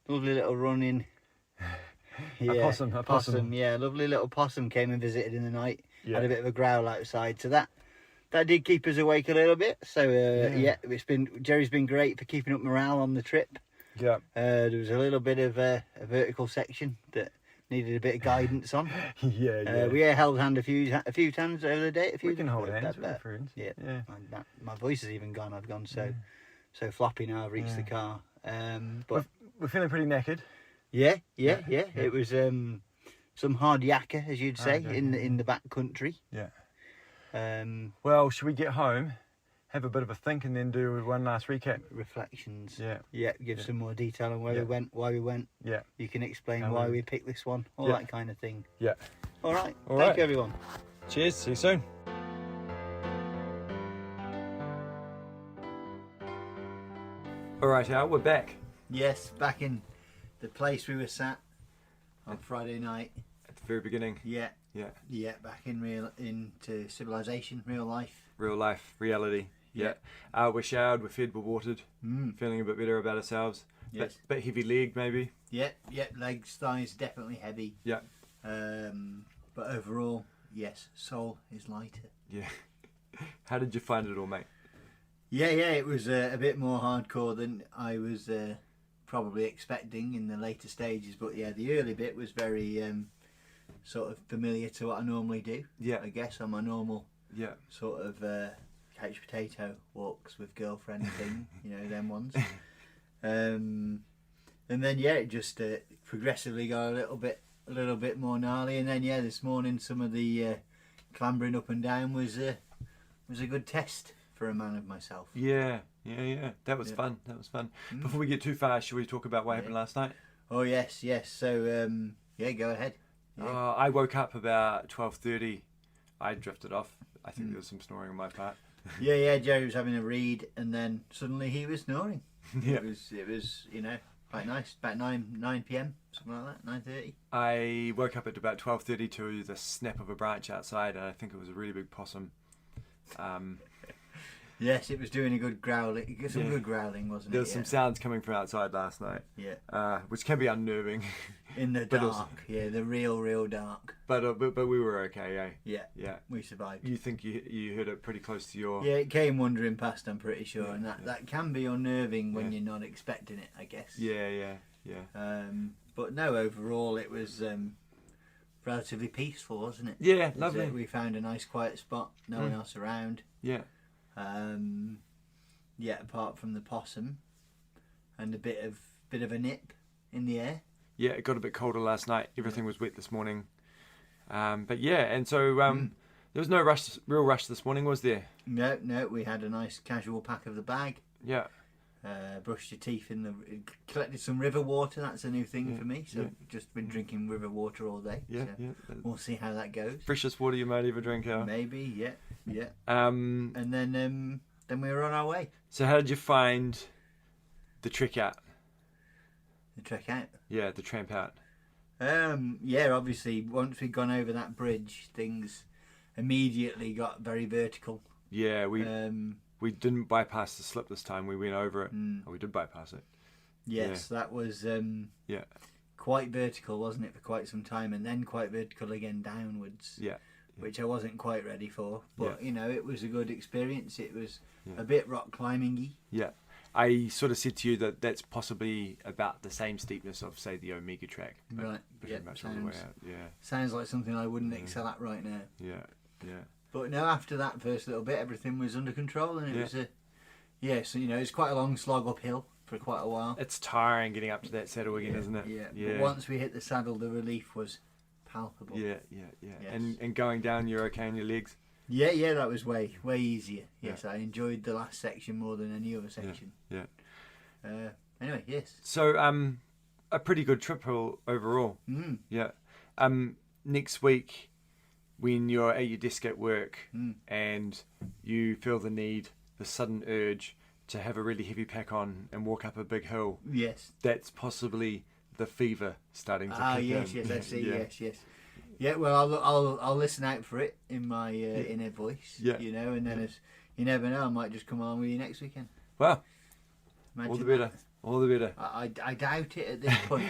Speaker 3: lovely little run in.
Speaker 2: A possum.
Speaker 3: Yeah, a lovely little possum came and visited in the night.
Speaker 2: Yeah.
Speaker 3: Had a bit of a growl outside, so that did keep us awake a little bit. So, Jerry's been great for keeping up morale on the trip.
Speaker 2: Yeah.
Speaker 3: There was a little bit of a vertical section that needed a bit of guidance on. We held hand a few times over the day.
Speaker 2: We can hold hands. We're friends.
Speaker 3: Yeah. My voice has even gone. I've gone so floppy now. I've reached the car. But
Speaker 2: we're feeling pretty knackered.
Speaker 3: Yeah. It was some hard yakka, as you'd say, in the back country.
Speaker 2: Yeah.
Speaker 3: Well,
Speaker 2: should we get home, have a bit of a think, and then do one last recap?
Speaker 3: Reflections.
Speaker 2: Yeah.
Speaker 3: Give some more detail on where we went, why we went.
Speaker 2: Yeah.
Speaker 3: You can explain why we picked this one, all that kind of thing.
Speaker 2: Yeah.
Speaker 3: All right. Thank you, everyone.
Speaker 2: Cheers. See you soon. All right, Al, we're back.
Speaker 3: Yes, back in the place we were sat on Friday night.
Speaker 2: At the very beginning.
Speaker 3: Yeah. Back into civilization, real life,
Speaker 2: reality. Yeah. We're showered, we're fed, we're watered. Feeling a bit better about ourselves.
Speaker 3: Yes.
Speaker 2: Bit heavy legged maybe.
Speaker 3: Yeah. Legs, thighs, definitely heavy.
Speaker 2: Yeah.
Speaker 3: But overall, yes, soul is lighter.
Speaker 2: Yeah. How did you find it all, mate?
Speaker 3: Yeah. It was a bit more hardcore than I was probably expecting in the later stages. But yeah, the early bit was very sort of familiar to what I normally do.
Speaker 2: Yeah.
Speaker 3: I guess on my normal sort of couch potato walks with girlfriend thing, them ones. And then it just progressively got a little bit more gnarly. And then this morning some of the clambering up and down was a good test for a man of myself.
Speaker 2: Yeah. That was fun. Before we get too far, should we talk about what happened last night?
Speaker 3: Oh yes. So go ahead. Yeah.
Speaker 2: I woke up about 12:30. I drifted off. I think there was some snoring on my part.
Speaker 3: Yeah. Jerry was having a read, and then suddenly he was snoring.
Speaker 2: Yeah.
Speaker 3: It was quite nice. About 9 p.m. something like that. 9:30.
Speaker 2: I woke up at about 12:30 to the snap of a branch outside, and I think it was a really big possum.
Speaker 3: Yes, it was doing a good growling. Good growling, wasn't it?
Speaker 2: There was some sounds coming from outside last night.
Speaker 3: Yeah.
Speaker 2: Which can be unnerving.
Speaker 3: In the dark, the real dark.
Speaker 2: But we were okay,
Speaker 3: Yeah. We survived.
Speaker 2: You think you heard it pretty close to your...
Speaker 3: Yeah, it came wandering past, I'm pretty sure, and that can be unnerving when you're not expecting it, I guess.
Speaker 2: Yeah.
Speaker 3: But no, overall it was relatively peaceful, wasn't it?
Speaker 2: Yeah, lovely.
Speaker 3: We found a nice quiet spot, no one else around.
Speaker 2: Yeah.
Speaker 3: Apart from the possum and a bit of a nip in the air.
Speaker 2: Yeah, it got a bit colder last night. Everything was wet this morning. But yeah, and so there was no real rush this morning, was there?
Speaker 3: No, we had a nice casual pack of the bag.
Speaker 2: Yeah.
Speaker 3: brushed your teeth collected some river water. That's a new thing for me. So just been drinking river water all day.
Speaker 2: Yeah,
Speaker 3: so we'll see how that goes.
Speaker 2: Freshest water you might ever drink, Al.
Speaker 3: Maybe, yeah. And then we were on our way.
Speaker 2: So how did you find the trek out?
Speaker 3: The trek out?
Speaker 2: Yeah, the tramp out.
Speaker 3: Obviously, once we'd gone over that bridge, things immediately got very vertical.
Speaker 2: Yeah, we didn't bypass the slip this time. We went over it. Oh, we did bypass it.
Speaker 3: Yes, that was quite vertical, wasn't it, for quite some time, and then quite vertical again downwards.
Speaker 2: Yeah.
Speaker 3: Which I wasn't quite ready for, but it was a good experience. It was a bit rock climbing-y.
Speaker 2: Yeah. I sort of said to you that that's possibly about the same steepness of, say, the Omega track.
Speaker 3: Right.
Speaker 2: Pretty much all the way out. Yeah.
Speaker 3: Sounds like something I wouldn't excel at right now.
Speaker 2: Yeah.
Speaker 3: But no, after that first little bit, everything was under control, and it was it's quite a long slog uphill for quite a while.
Speaker 2: It's tiring getting up to that saddle again, isn't it?
Speaker 3: Yeah. But once we hit the saddle, the relief was palpable.
Speaker 2: Yeah.
Speaker 3: Yes.
Speaker 2: And going down, you're okay on your legs?
Speaker 3: Yeah, that was way easier. Yes, I enjoyed the last section more than any other section.
Speaker 2: Yeah.
Speaker 3: Anyway, yes.
Speaker 2: So, a pretty good trip overall. Yeah. Next week, when you're at your desk at work and you feel the sudden urge to have a really heavy pack on and walk up a big hill.
Speaker 3: Yes.
Speaker 2: That's possibly the fever starting to kick
Speaker 3: yes,
Speaker 2: in.
Speaker 3: yes, I see. Yes. Yeah, well, I'll listen out for it in my inner voice. Yeah. And then as you never know, I might just come along with you next weekend.
Speaker 2: Well,
Speaker 3: imagine
Speaker 2: all the better. All the better.
Speaker 3: I doubt it at this point.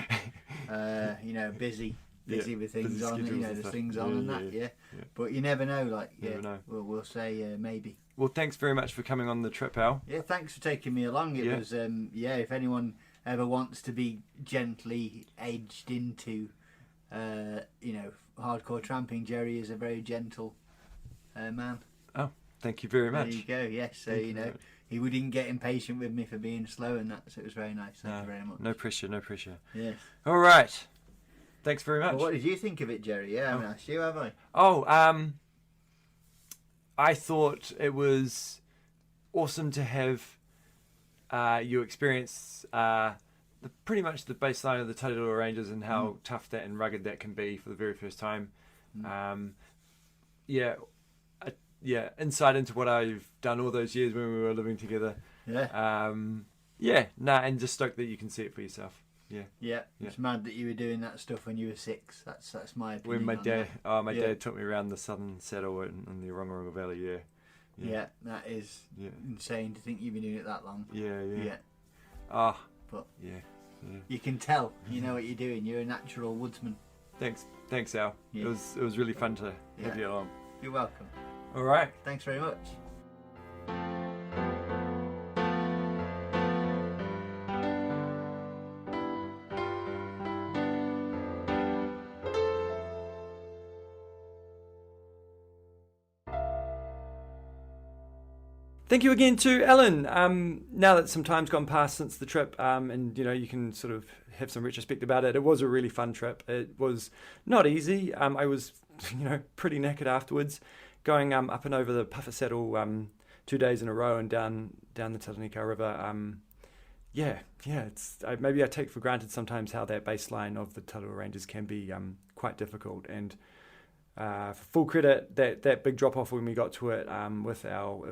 Speaker 3: Busy with things on. There's things on and that. Yeah. But you never know.
Speaker 2: Never know.
Speaker 3: We'll say maybe.
Speaker 2: Well, thanks very much for coming on the trip, Al.
Speaker 3: Yeah, thanks for taking me along. It was if anyone ever wants to be gently edged into, hardcore tramping, Jerry is a very gentle man.
Speaker 2: Oh, thank you very much.
Speaker 3: There you go. Yes, so he wouldn't get impatient with me for being slow and that, so it was very nice. Thank you very much.
Speaker 2: No pressure.
Speaker 3: Yes.
Speaker 2: All right. Thanks very much.
Speaker 3: Well, what did you think of it, Jerry? Yeah, I haven't asked you, have I?
Speaker 2: Oh, I thought it was awesome to have you experience pretty much the baseline of the Tarurua Ranges and how tough that and rugged that can be for the very first time. Insight into what I've done all those years when we were living together. And just stoked that you can see it for yourself. Yeah.
Speaker 3: It's mad that you were doing that stuff when you were 6. That's my opinion.
Speaker 2: When my dad took me around the southern saddle in the Rongorongo Valley.
Speaker 3: Yeah, that is insane to think you've been doing it that long.
Speaker 2: Yeah.
Speaker 3: But you can tell. You know what you're doing. You're a natural woodsman.
Speaker 2: Thanks, Al. It was really fun to have you along.
Speaker 3: You're welcome.
Speaker 2: All right.
Speaker 3: Thanks very much.
Speaker 2: Thank you again to Alan. Now that some time's gone past since the trip, and you can sort of have some retrospect about it. It was a really fun trip. It was not easy. I was, pretty knackered afterwards, going up and over the Puffer Saddle 2 days in a row and down the Tatanika River. Maybe I take for granted sometimes how that baseline of the Tararua Ranges can be quite difficult. And for full credit, that big drop off when we got to it with Al, it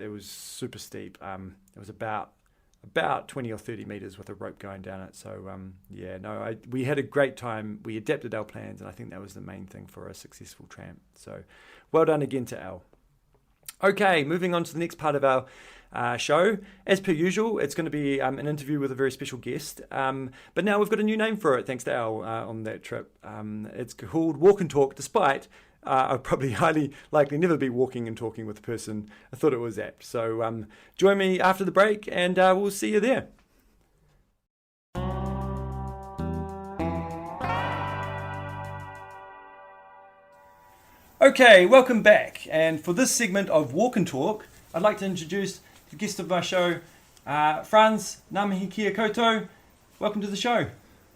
Speaker 2: was super steep. It was about 20 or 30 meters with a rope going down it. So we had a great time. We adapted our plans, and I think that was the main thing for a successful tramp. So well done again to Al. Okay, moving on to the next part of our show. As per usual, it's going to be an interview with a very special guest. But now we've got a new name for it, thanks to Al on that trip. It's called Walk and Talk, despite I'll probably highly likely never be walking and talking with the person I thought it was apt. So join me after the break, and we'll see you there. Okay, welcome back. And for this segment of Walk and Talk, I'd like to introduce the guest of my show, Franz. Ngā mihi kia koutou. Welcome to the show.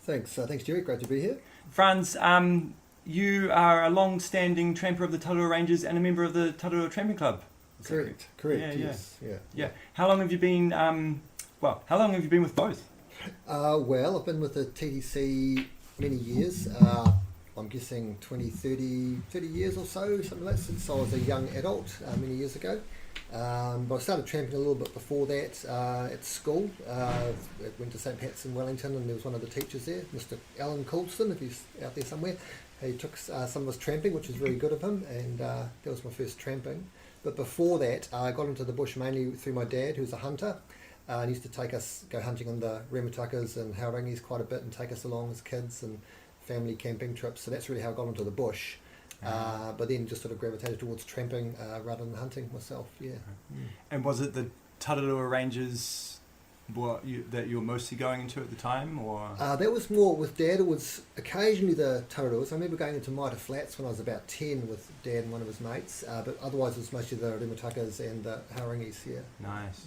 Speaker 4: Thanks, Jerry. Great to be here.
Speaker 2: Franz, you are a long-standing tramper of the Tararua Ranges and a member of the Tararua Tramping Club.
Speaker 4: Correct. Yes. Yeah.
Speaker 2: How long have you been Well, how long have you been with both?
Speaker 4: Well, I've been with the TDC many years. I'm guessing 30 years or so, something like that, since I was a young adult many years ago. But I started tramping a little bit before that at school. I went to St. Pat's in Wellington, and there was one of the teachers there, Mr. Alan Colston, if he's out there somewhere. He took some of us tramping, which was very good of him, and that was my first tramping. But before that, I got into the bush mainly through my dad, who's a hunter. And he used to take us, go hunting on the Remutakas and Haurangis quite a bit, and take us along as kids and family camping trips. So that's really how I got into the bush. But then just sort of gravitated towards tramping rather than hunting myself, yeah.
Speaker 2: And was it the Tararua ranges that you were mostly going into at the time, or?
Speaker 4: That was more with Dad. It was occasionally the Taruruas. I remember going into Mitre Flats when I was about 10 with Dad and one of his mates, but otherwise it was mostly the Remutakas and the Haurangis, yeah.
Speaker 2: Nice.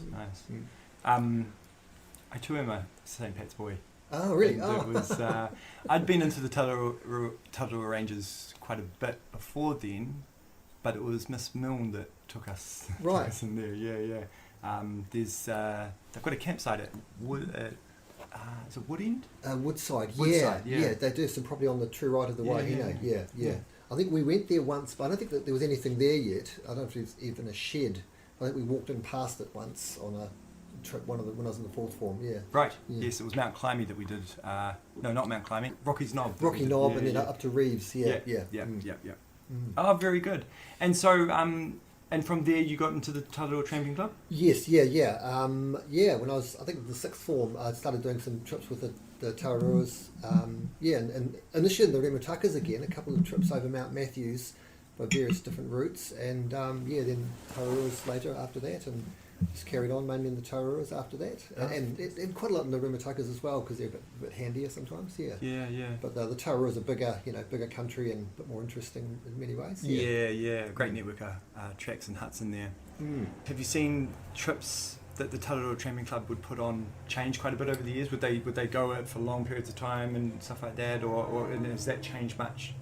Speaker 2: I too am a St. Pat's boy.
Speaker 4: Oh, really?
Speaker 2: And
Speaker 4: Oh.
Speaker 2: it was, I'd been into the Tararua ranges quite a bit before then, but it was Miss Milne that took us,
Speaker 4: Right.
Speaker 2: took us in there. Yeah. They've got a campsite at is it Woodend?
Speaker 4: Woodside,
Speaker 2: Woodside, yeah.
Speaker 4: They do some probably on the true right of the Waihinau,
Speaker 2: Yeah.
Speaker 4: yeah. I think we went there once, but I don't think that there was anything there yet. I don't know if it was even a shed. I think we walked in past it once on a trip, when I was in the fourth form, yeah.
Speaker 2: Right.
Speaker 4: Yeah.
Speaker 2: Yes, it was Mount Climby that we did. No, not Mount Climby. Rocky's Knob. that we
Speaker 4: Rocky
Speaker 2: did.
Speaker 4: Knob
Speaker 2: Yeah,
Speaker 4: and then
Speaker 2: yeah.
Speaker 4: up to Reeves, yeah.
Speaker 2: Yeah.
Speaker 4: Mm.
Speaker 2: Oh, very good. And so, and from there you got into the Tararua Tramping Club?
Speaker 4: Yes, yeah. When I was, I think, in the sixth form, I started doing some trips with the Tararuas. And initially in the Remutakas again, a couple of trips over Mount Matthews by various different routes, and then Tararuas later after that, and just carried on mainly in the Taruruas after that, and quite a lot in the Remutakas as well, because they're a bit handier sometimes, yeah.
Speaker 2: Yeah.
Speaker 4: But the Taruruas are bigger country and a bit more interesting in many ways.
Speaker 2: Yeah. Great network of tracks and huts in there.
Speaker 4: Mm.
Speaker 2: Have you seen trips that the Tararua Tramping Club would put on change quite a bit over the years? Would they go out for long periods of time and stuff like that, or and has that changed much?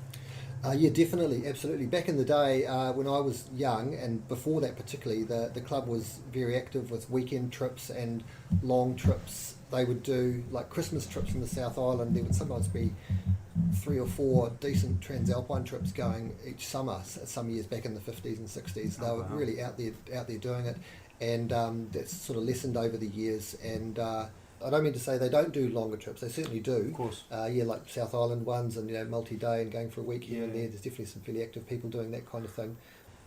Speaker 4: Yeah, definitely, absolutely. Back in the day, when I was young, and before that particularly, the club was very active with weekend trips and long trips. They would do like Christmas trips in the South Island. There would sometimes be 3 or 4 decent transalpine trips going each summer. Some years back in the 50s and 60s, they were really out there doing it, and that's sort of lessened over the years. And I don't mean to say they don't do longer trips. They certainly do.
Speaker 2: Of course.
Speaker 4: Like South Island ones, and multi-day and going for a week here and
Speaker 2: Yeah.
Speaker 4: there. There's definitely some fairly active people doing that kind of thing.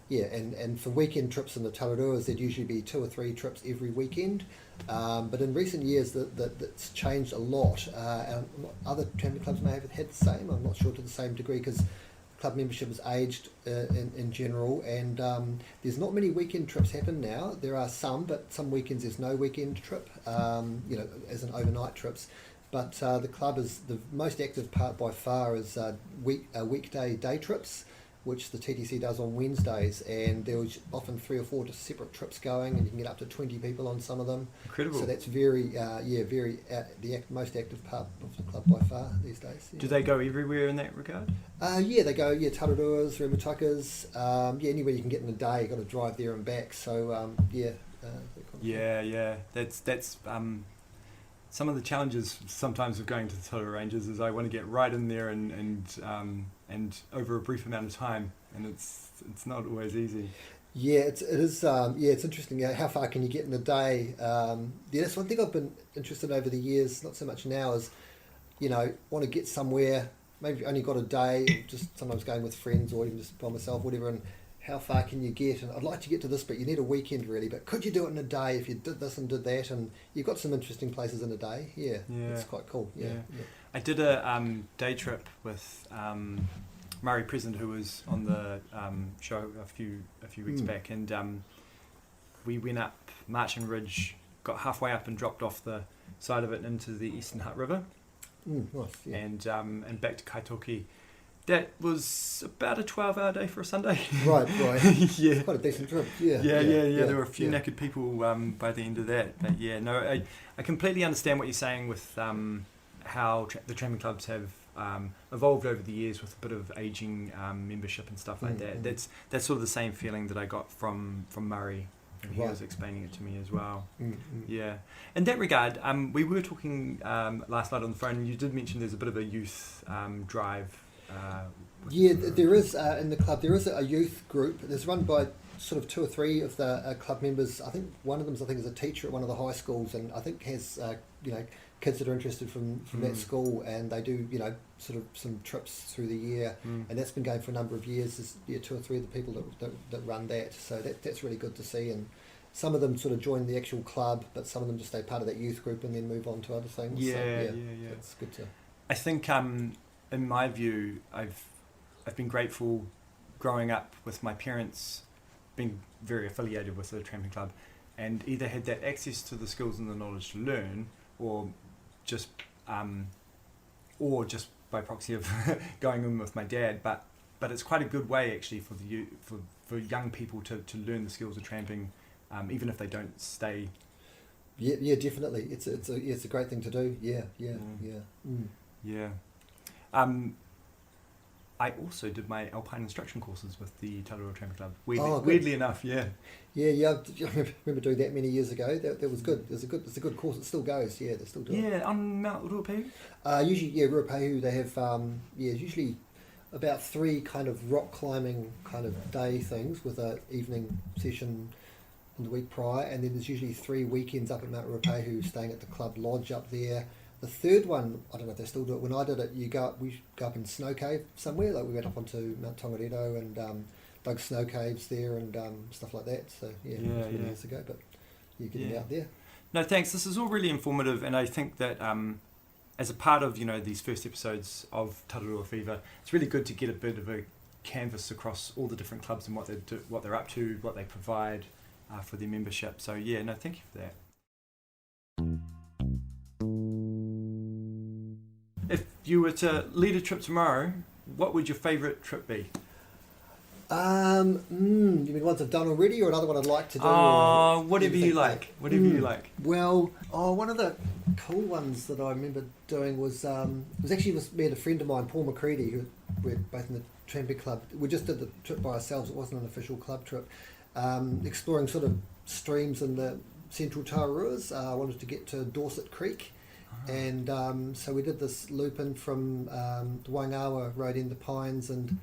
Speaker 4: Yeah, and for weekend trips in the Tararuas, there'd usually be 2 or 3 trips every weekend. But in recent years, that's changed a lot. And other tramping clubs may have had the same. I'm not sure to the same degree, because club membership has aged in general, and there's not many weekend trips happen now. There are some, but some weekends there's no weekend trip, as in overnight trips. But the club is the most active part by far is weekday day trips, which the TTC does on Wednesdays, and there was often 3 or 4 separate trips going, and you can get up to 20 people on some of them.
Speaker 2: Incredible.
Speaker 4: So that's very most active part of the club by far these days. Yeah.
Speaker 2: Do they go everywhere in that regard?
Speaker 4: They go, Tararuas, Remutakas, anywhere you can get in a day, you've got to drive there and back. So,
Speaker 2: Yeah. That's some of the challenges sometimes of going to the Tararua Ranges is I want to get right in there and over a brief amount of time, and it's not always easy.
Speaker 4: Yeah, it is. It's interesting. How far can you get in a day? That's one thing I've been interested in over the years. Not so much now is, want to get somewhere. Maybe only got a day. Just sometimes going with friends or even just by myself, whatever. And how far can you get? And I'd like to get to this, but you need a weekend really. But could you do it in a day if you did this and did that? And you've got some interesting places in a day. Yeah. It's quite cool. Yeah.
Speaker 2: I did a day trip with Murray Present, who was on the show a few weeks back, and we went up Marching Ridge, got halfway up and dropped off the side of it into the Eastern Hutt River,
Speaker 4: Nice. Yeah.
Speaker 2: and back to Kaitoki. That was about a 12-hour day for a Sunday.
Speaker 4: Right.
Speaker 2: Yeah.
Speaker 4: Quite a decent trip. Yeah.
Speaker 2: There were a few knackered people by the end of that. But I completely understand what you're saying with how the tramping clubs have evolved over the years with a bit of aging membership and stuff like that. That's sort of the same feeling that I got from Murray. and he
Speaker 4: Right.
Speaker 2: was explaining it to me as well.
Speaker 4: Mm.
Speaker 2: Yeah. In that regard, we were talking last night on the phone, and you did mention there's a bit of a youth drive.
Speaker 4: Yeah, there is in the club. There is a youth group. There's run by sort of 2 or 3 of the club members. I think one of them is a teacher at one of the high schools, and I think has kids that are interested from that school, and they do sort of some trips through the year, and that's been going for a number of years. There's 2 or 3 of the people that run that, so that's really good to see. And some of them sort of join the actual club, but some of them just stay part of that youth group and then move on to other things.
Speaker 2: Yeah,
Speaker 4: so,
Speaker 2: yeah.
Speaker 4: It's good to.
Speaker 2: I think, in my view, I've been grateful growing up with my parents being very affiliated with the tramping club, and either had that access to the skills and the knowledge to learn, or just by proxy of going in with my dad. But it's quite a good way actually for young people to learn the skills of tramping, even if they don't stay.
Speaker 4: Yeah, definitely. It's a great thing to do. Yeah. Mm.
Speaker 2: Yeah. I also did my alpine instruction courses with the Tararua Tramping Club. Weirdly enough, yeah.
Speaker 4: Yeah. I remember doing that many years ago. That was good. It's a good course. It still goes. Yeah, they still do it.
Speaker 2: Yeah, on Mount Ruapehu?
Speaker 4: Usually, Ruapehu, they have usually about 3 kind of rock climbing kind of day things with an evening session in the week prior, and then there's usually 3 weekends up at Mount Ruapehu, staying at the club lodge up there. The third one, I don't know if they still do it. When I did it, we go up in Snow Cave somewhere. Like we went up onto Mount Tongariro and dug snow caves there and stuff like that. So it was many years ago, but you're getting out there.
Speaker 2: No, thanks. This is all really informative, and I think that as a part of these first episodes of Tarurua Fever, it's really good to get a bit of a canvas across all the different clubs and what they do, what they're up to, what they provide for their membership. So thank you for that. If you were to lead a trip tomorrow, what would your favourite trip be?
Speaker 4: You mean ones I've done already, or another one I'd like to do?
Speaker 2: Whatever you like. Whatever you like.
Speaker 4: Well, one of the cool ones that I remember doing was actually me and a friend of mine, Paul McCready, who we're both in the Tramping Club. We just did the trip by ourselves. It wasn't an official club trip. Exploring sort of streams in the central Taruruas. I wanted to get to Dorset Creek. And so we did this loop in from the Waingawa Road in the Pines and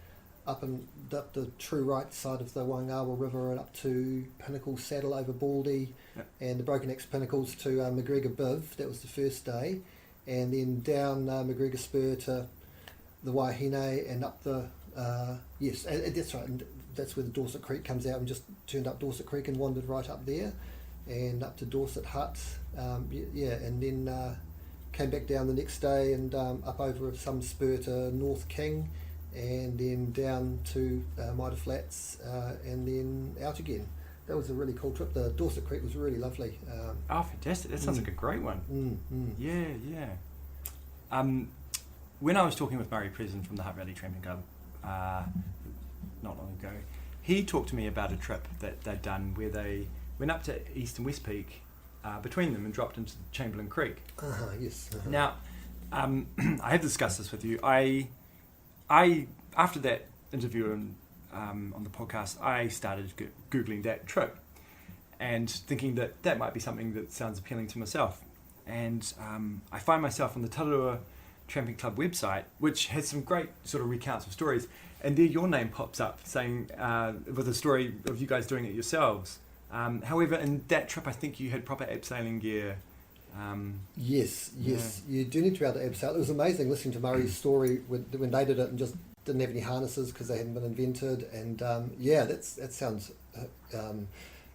Speaker 4: up the true right side of the Waingawa River and up to Pinnacle Saddle over Baldy and the Broken Axe Pinnacles to McGregor Biv. That was the first day. And then down McGregor Spur to the Wahine and up the... and that's right. And that's where the Dorset Creek comes out, and just turned up Dorset Creek and wandered right up there and up to Dorset Hut. And then... came back down the next day and up over some spur to North King and then down to Mitre Flats and then out again. That was a really cool trip. The Dorset Creek was really lovely.
Speaker 2: Fantastic. That sounds like a great one. Yeah. When I was talking with Murray Presen from the Hutt Valley Tramping Club not long ago, he talked to me about a trip that they'd done where they went up to East and West Peak between them and dropped into Chamberlain Creek.
Speaker 4: Yes.
Speaker 2: Now, I have discussed this with you. I after that interview on the podcast, I started Googling that trip and thinking that might be something that sounds appealing to myself. And I find myself on the Tararua Tramping Club website, which has some great sort of recounts of stories, and there your name pops up saying with a story of you guys doing it yourselves. However, in that trip, I think you had proper abseiling gear.
Speaker 4: Yes, you do need to be able to abseil. It was amazing listening to Murray's story when they did it and just didn't have any harnesses because they hadn't been invented. And that sounds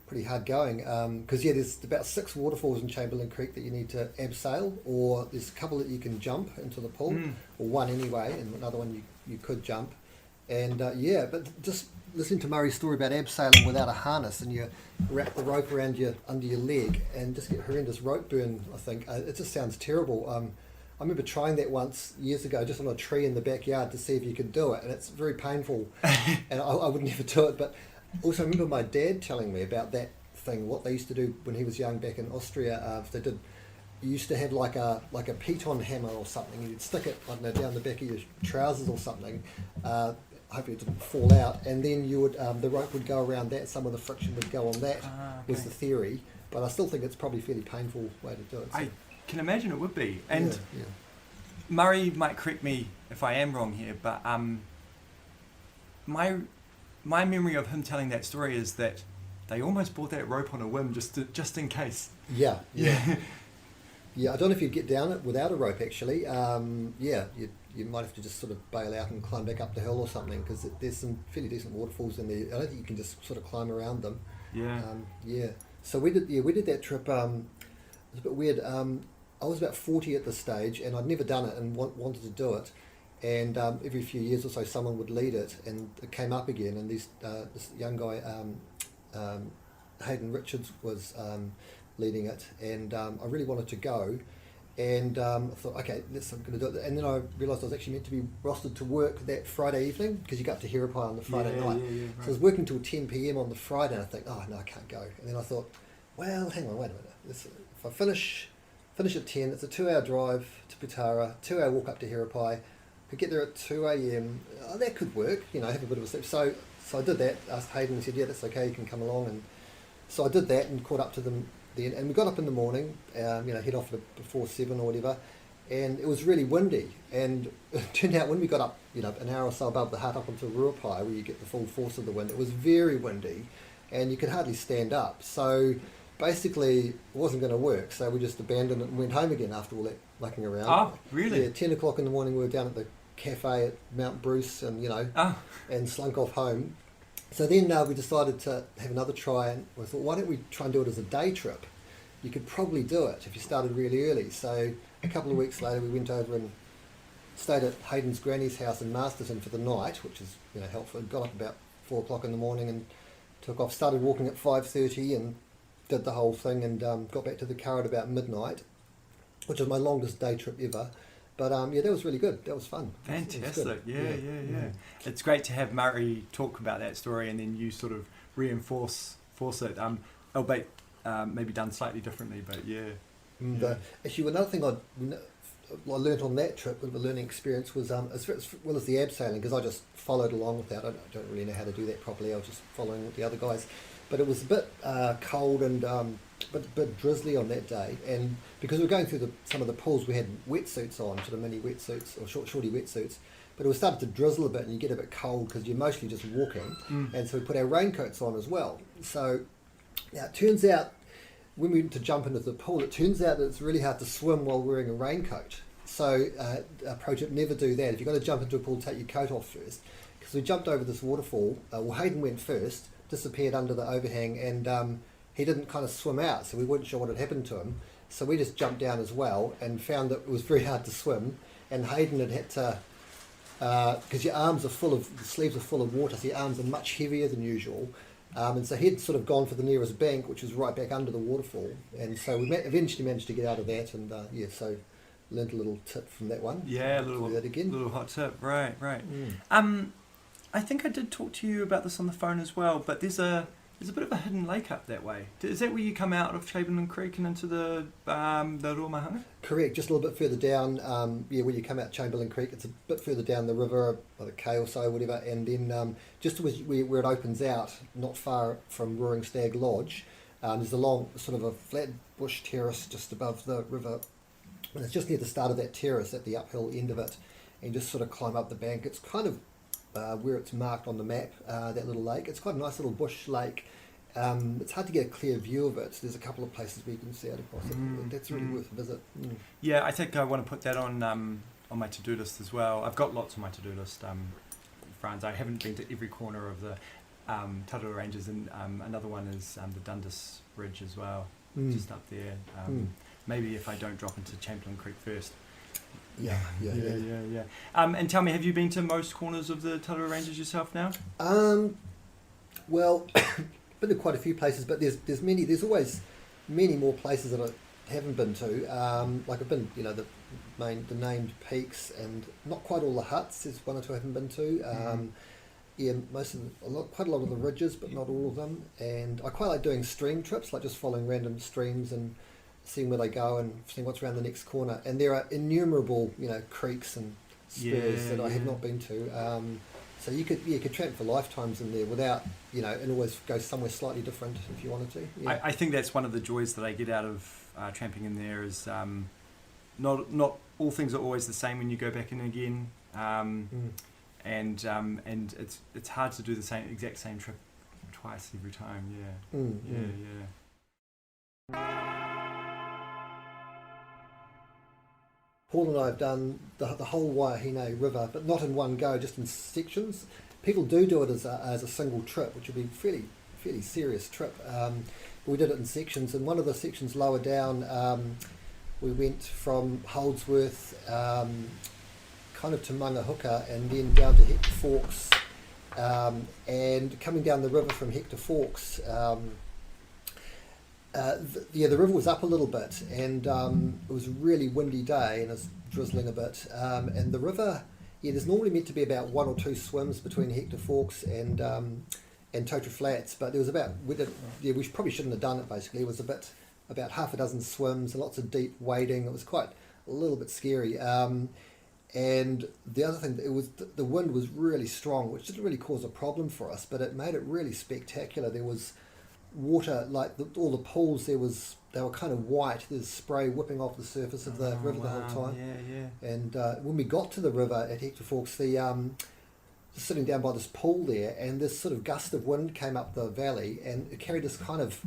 Speaker 4: pretty hard going. Because there's about 6 waterfalls in Chamberlain Creek that you need to abseil, or there's a couple that you can jump into the pool, or one anyway, and another one you could jump. And but just listening to Murray's story about abseiling without a harness, and you wrap the rope around under your leg and just get horrendous rope burn, I think. It just sounds terrible. I remember trying that once years ago, just on a tree in the backyard to see if you could do it, and it's very painful, and I would never do it. But also I remember my dad telling me about that thing, what they used to do when he was young back in Austria. You used to have like a piton hammer or something, and you'd stick it, I don't know, down the back of your trousers or something. hopefully it didn't fall out, and then you would the rope would go around that. Some of the friction would go on that.
Speaker 2: Okay.
Speaker 4: Was the theory, but I still think it's probably a fairly painful way to do it. So.
Speaker 2: I can imagine it would be. And
Speaker 4: yeah.
Speaker 2: Murray might correct me if I am wrong here, but my memory of him telling that story is that they almost bought that rope on a whim just in case.
Speaker 4: Yeah. Yeah, I don't know if you'd get down it without a rope actually. You might have to just sort of bail out and climb back up the hill or something, because there's some fairly decent waterfalls in there. I don't think you can just sort of climb around them.
Speaker 2: Yeah.
Speaker 4: So we did that trip. It was a bit weird. I was about 40 at this stage, and I'd never done it and wanted to do it. And every few years or so, someone would lead it, and it came up again. And this young guy, Hayden Richards, was leading it, and I really wanted to go. And I thought, okay, I'm going to do it. And then I realised I was actually meant to be rostered to work that Friday evening, because you got to Hirapai on the Friday night.
Speaker 2: Right.
Speaker 4: So I was working till 10 p.m. on the Friday, and I think, oh no, I can't go. And then I thought, well, hang on, wait a minute. If I finish at 10, it's a 2-hour drive to Pitara, 2-hour walk up to Hirapai. Could get there at 2 a.m. Oh, that could work, have a bit of a sleep. So I did that. Asked Hayden, and he said, yeah, that's okay, you can come along. And so I did that and caught up to them then. And we got up in the morning, head off before 7 or whatever, and it was really windy. And it turned out when we got up, an hour or so above the hut up onto Ruapai, where you get the full force of the wind, it was very windy, and you could hardly stand up. So basically, it wasn't going to work. So we just abandoned it and went home again after all that mucking around.
Speaker 2: Oh, really?
Speaker 4: Yeah, 10 o'clock in the morning, we were down at the cafe at Mount Bruce, and and slunk off home. So then we decided to have another try, and we thought, why don't we try and do it as a day trip? You could probably do it if you started really early. So a couple of weeks later, we went over and stayed at Hayden's granny's house in Masterton for the night, which is helpful. Got up about 4 o'clock in the morning and took off. Started walking at 5:30 and did the whole thing, and got back to the car at about midnight, which was my longest day trip ever. But that was really good. That was fun.
Speaker 2: Fantastic. Yeah. It's great to have Murray talk about that story, and then you sort of reinforce it. Albeit maybe done slightly differently, but
Speaker 4: Actually, another thing I learnt on that trip, with the learning experience, was as well as the abseiling, because I just followed along with that. I don't really know how to do that properly. I was just following with the other guys. But it was a bit cold and a bit drizzly on that day, and because we were going through some of the pools, we had wetsuits on, sort of mini wetsuits or shorty wetsuits, but it was starting to drizzle a bit, and you get a bit cold because you're mostly just walking, and so we put our raincoats on as well. So now it turns out, when we went to jump into the pool, it turns out that it's really hard to swim while wearing a raincoat. So pro tip, never do that. If you've got to jump into a pool, take your coat off first, because we jumped over this waterfall. Hayden went first, disappeared under the overhang, and he didn't kind of swim out, so we weren't sure what had happened to him. So we just jumped down as well and found that it was very hard to swim, and Hayden had to, because your arms are the sleeves are full of water, so your arms are much heavier than usual, and so he'd sort of gone for the nearest bank, which was right back under the waterfall, and so we eventually managed to get out of that, and so learnt a little tip from that one.
Speaker 2: Yeah, a little,
Speaker 4: do that again.
Speaker 2: Little hot tip, right. I think I did talk to you about this on the phone as well, but there's a bit of a hidden lake up that way. Is that where you come out of Chamberlain Creek and into the Ruamahanga?
Speaker 4: Correct, just a little bit further down, where you come out Chamberlain Creek, it's a bit further down the river, like a K or so, whatever, and then just where it opens out, not far from Roaring Stag Lodge, there's a long, sort of a flat bush terrace just above the river, and it's just near the start of that terrace, at the uphill end of it, and just sort of climb up the bank. It's kind of where it's marked on the map, that little lake. It's quite a nice little bush lake. It's hard to get a clear view of it. So there's a couple of places where you can see out across it. That's really worth a visit.
Speaker 2: Yeah, I think I want to put that on my to-do list as well. I've got lots on my to-do list, Franz. I haven't been to every corner of the Tararua Ranges, and another one is the Dundas Ridge as well, just up there. Maybe if I don't drop into Chamberlain Creek first.
Speaker 4: Yeah.
Speaker 2: And tell me, have you been to most corners of the Tararua Ranges yourself now?
Speaker 4: Well, been to quite a few places, but there's always many more places that I haven't been to. Like I've been, the named peaks, and not quite all the huts. There's one or two I haven't been to. Quite a lot of the ridges, but not all of them. And I quite like doing stream trips, like just following random streams and seeing where they go and seeing what's around the next corner. And there are innumerable, creeks and spurs that I have not been to. So you could tramp for lifetimes in there without, and always go somewhere slightly different if you wanted to. Yeah.
Speaker 2: I think that's one of the joys that I get out of tramping in there is not all things are always the same when you go back in again, and it's hard to do the exact same trip twice every time.
Speaker 4: Paul and I have done the whole Waihine River, but not in one go, just in sections. People do it as a single trip, which would be fairly serious trip. But we did it in sections, and one of the sections lower down, we went from Holdsworth, kind of to Mangahuka, and then down to Hector Forks, and coming down the river from Hector Forks. The river was up a little bit, and it was a really windy day, and it was drizzling a bit. And the river, there's normally meant to be about 1 or 2 swims between Hector Forks and Totra Flats, but there was we probably shouldn't have done it. Basically, it was about half a dozen swims and lots of deep wading. It was quite a little bit scary. And the other thing, the wind was really strong, which didn't really cause a problem for us, but it made it really spectacular. There was water, like all the pools, they were kind of white. There's spray whipping off the surface of the river the whole time. And when we got to the river at Hector Forks, just sitting down by this pool there, and this sort of gust of wind came up the valley, and it carried this kind of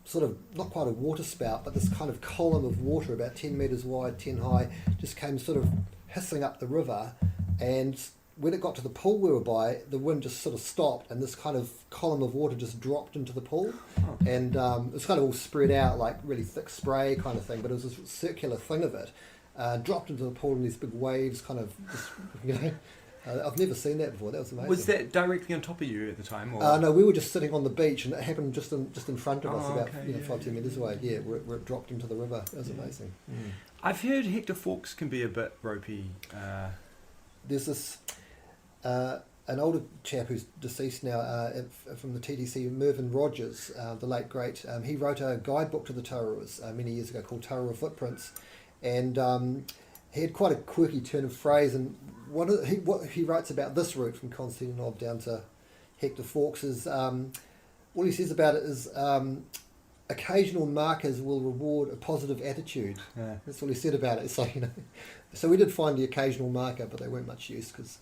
Speaker 4: sort of, not quite a water spout, but this kind of column of water about 10 metres wide, 10 high, just came sort of hissing up the river. And when it got to the pool we were by, the wind just sort of stopped, and this kind of column of water just dropped into the pool. And it was kind of all spread out, like really thick spray kind of thing, but it was this circular thing of it. Dropped into the pool, and these big waves kind of just, I've never seen that before. That was amazing.
Speaker 2: Was that directly on top of you at the time? Or?
Speaker 4: No, we were just sitting on the beach, and it happened just in front of us, about 5-10 metres away. Yeah, where it dropped into the river. It was amazing.
Speaker 2: I've heard Hector Forks can be a bit ropey.
Speaker 4: There's this an older chap who's deceased now from the TDC, Mervyn Rogers, the late great. He wrote a guidebook to the Taruruas many years ago called Tararua Footprints, and he had quite a quirky turn of phrase, and what he writes about this route from Konstantinov down to Hector Forks is, what he says about it is, occasional markers will reward a positive attitude. That's what he said about it. So, so we did find the occasional marker, but they weren't much use because...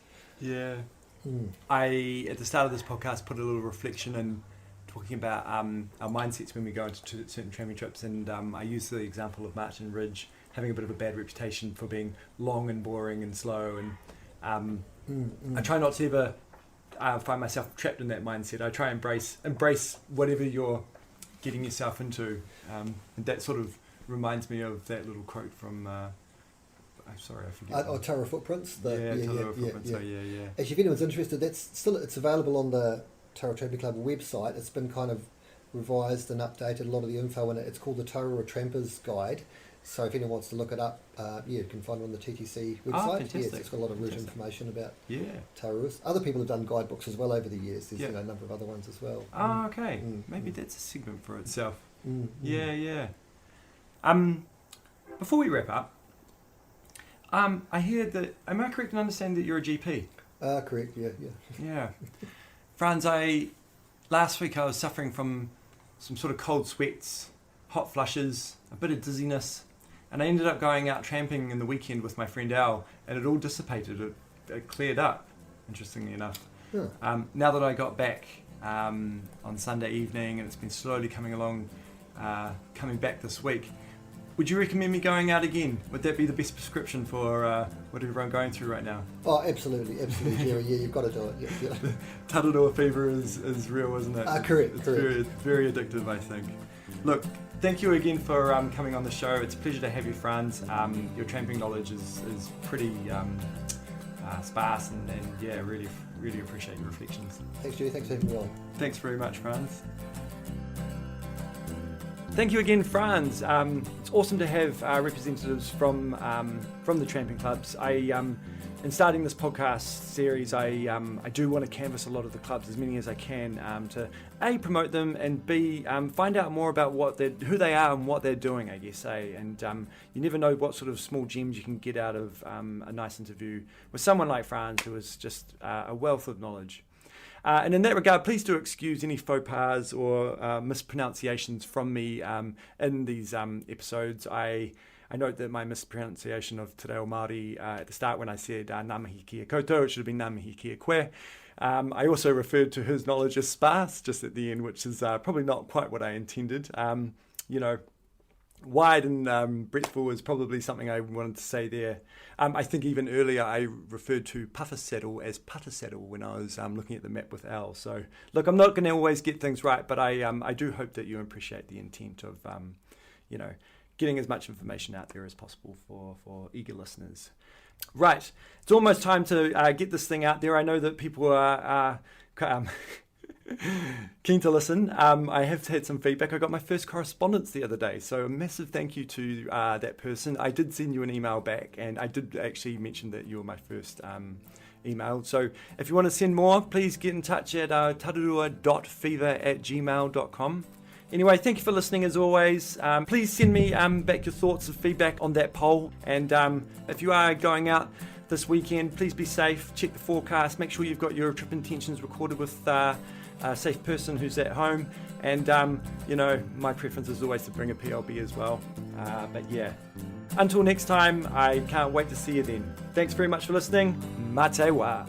Speaker 2: I, at the start of this podcast, put a little reflection in talking about our mindsets when we go into certain tramping trips, and I used the example of Martin Ridge having a bit of a bad reputation for being long and boring and slow, and I try not to ever find myself trapped in that mindset. I try and embrace whatever you're getting yourself into, and that sort of reminds me of that little quote from I'm sorry, I forget.
Speaker 4: Tararua Footprints.
Speaker 2: Tararua Footprints.
Speaker 4: Actually, if anyone's interested, it's available on the Tararua Tramping Club website. It's been kind of revised and updated, a lot of the info in it. It's called the Tararua Tramper's Guide. So if anyone wants to look it up, you can find it on the TTC website.
Speaker 2: Fantastic.
Speaker 4: It's got a lot of rich information about Taruruas. Other people have done guidebooks as well over the years. There's a number of other ones as well.
Speaker 2: Okay. Maybe that's a segment for itself. Before we wrap up, I hear that, am I correct in understanding that you're a GP?
Speaker 4: Correct, yeah.
Speaker 2: Franz, last week I was suffering from some sort of cold sweats, hot flushes, a bit of dizziness, and I ended up going out tramping in the weekend with my friend Al, and it all dissipated, it cleared up, interestingly enough. Now that I got back on Sunday evening, and it's been slowly coming along, coming back this week, would you recommend me going out again? Would that be the best prescription for what everyone's going through right now?
Speaker 4: Oh, absolutely, Jerry. Yeah, you've got to do it. Yeah.
Speaker 2: Tarurua fever is real, isn't it?
Speaker 4: Correct.
Speaker 2: Very, very addictive, I think. Look, thank you again for coming on the show. It's a pleasure to have you, Franz. Your tramping knowledge is pretty sparse, and really, really appreciate your reflections.
Speaker 4: Thanks, Jerry. Thanks for having me on.
Speaker 2: Thanks very much, Franz. Thank you again, Franz. It's awesome to have representatives from the tramping clubs. In starting this podcast series, I do want to canvass a lot of the clubs, as many as I can, to A, promote them, and B, find out more about who they are and what they're doing, I guess. And you never know what sort of small gems you can get out of a nice interview with someone like Franz, who is just a wealth of knowledge. And in that regard, please do excuse any faux pas or mispronunciations from me in these episodes. I note that my mispronunciation of Te Reo Māori at the start when I said Ngā mihi kia koutou, it should have been Ngā mihi kia koe. I also referred to his knowledge as sparse just at the end, which is probably not quite what I intended. Wide and breadthful is probably something I wanted to say there. I think even earlier I referred to puffer saddle as putter saddle when I was looking at the map with Al. So look, I'm not going to always get things right, but I do hope that you appreciate the intent of getting as much information out there as possible for eager listeners. Right, it's almost time to get this thing out there. I know that people are keen to listen. I have had some feedback. I got my first correspondence the other day, so a massive thank you to that person. I did send you an email back, and I did actually mention that you were my first email. So if you want to send more, please get in touch at tarurua.fever@gmail.com. Anyway, thank you for listening as always. Please send me back your thoughts and feedback on that poll. And if you are going out this weekend, please be safe. Check the forecast. Make sure you've got your trip intentions recorded with a safe person who's at home. And, my preference is always to bring a PLB as well. But yeah, until next time, I can't wait to see you then. Thanks very much for listening. Mate wa.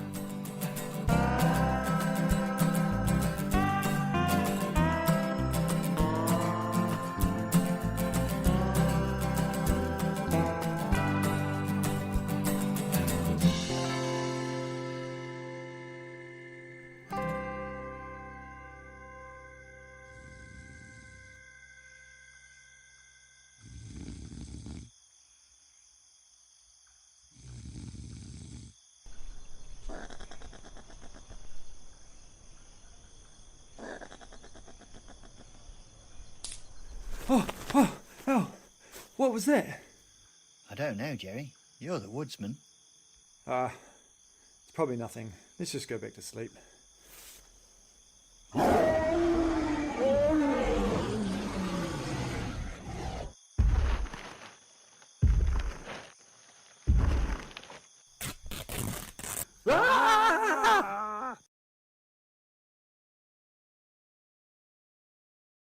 Speaker 2: Oh, what was that?
Speaker 3: I don't know, Jerry. You're the woodsman.
Speaker 2: It's probably nothing. Let's just go back to sleep. Ah!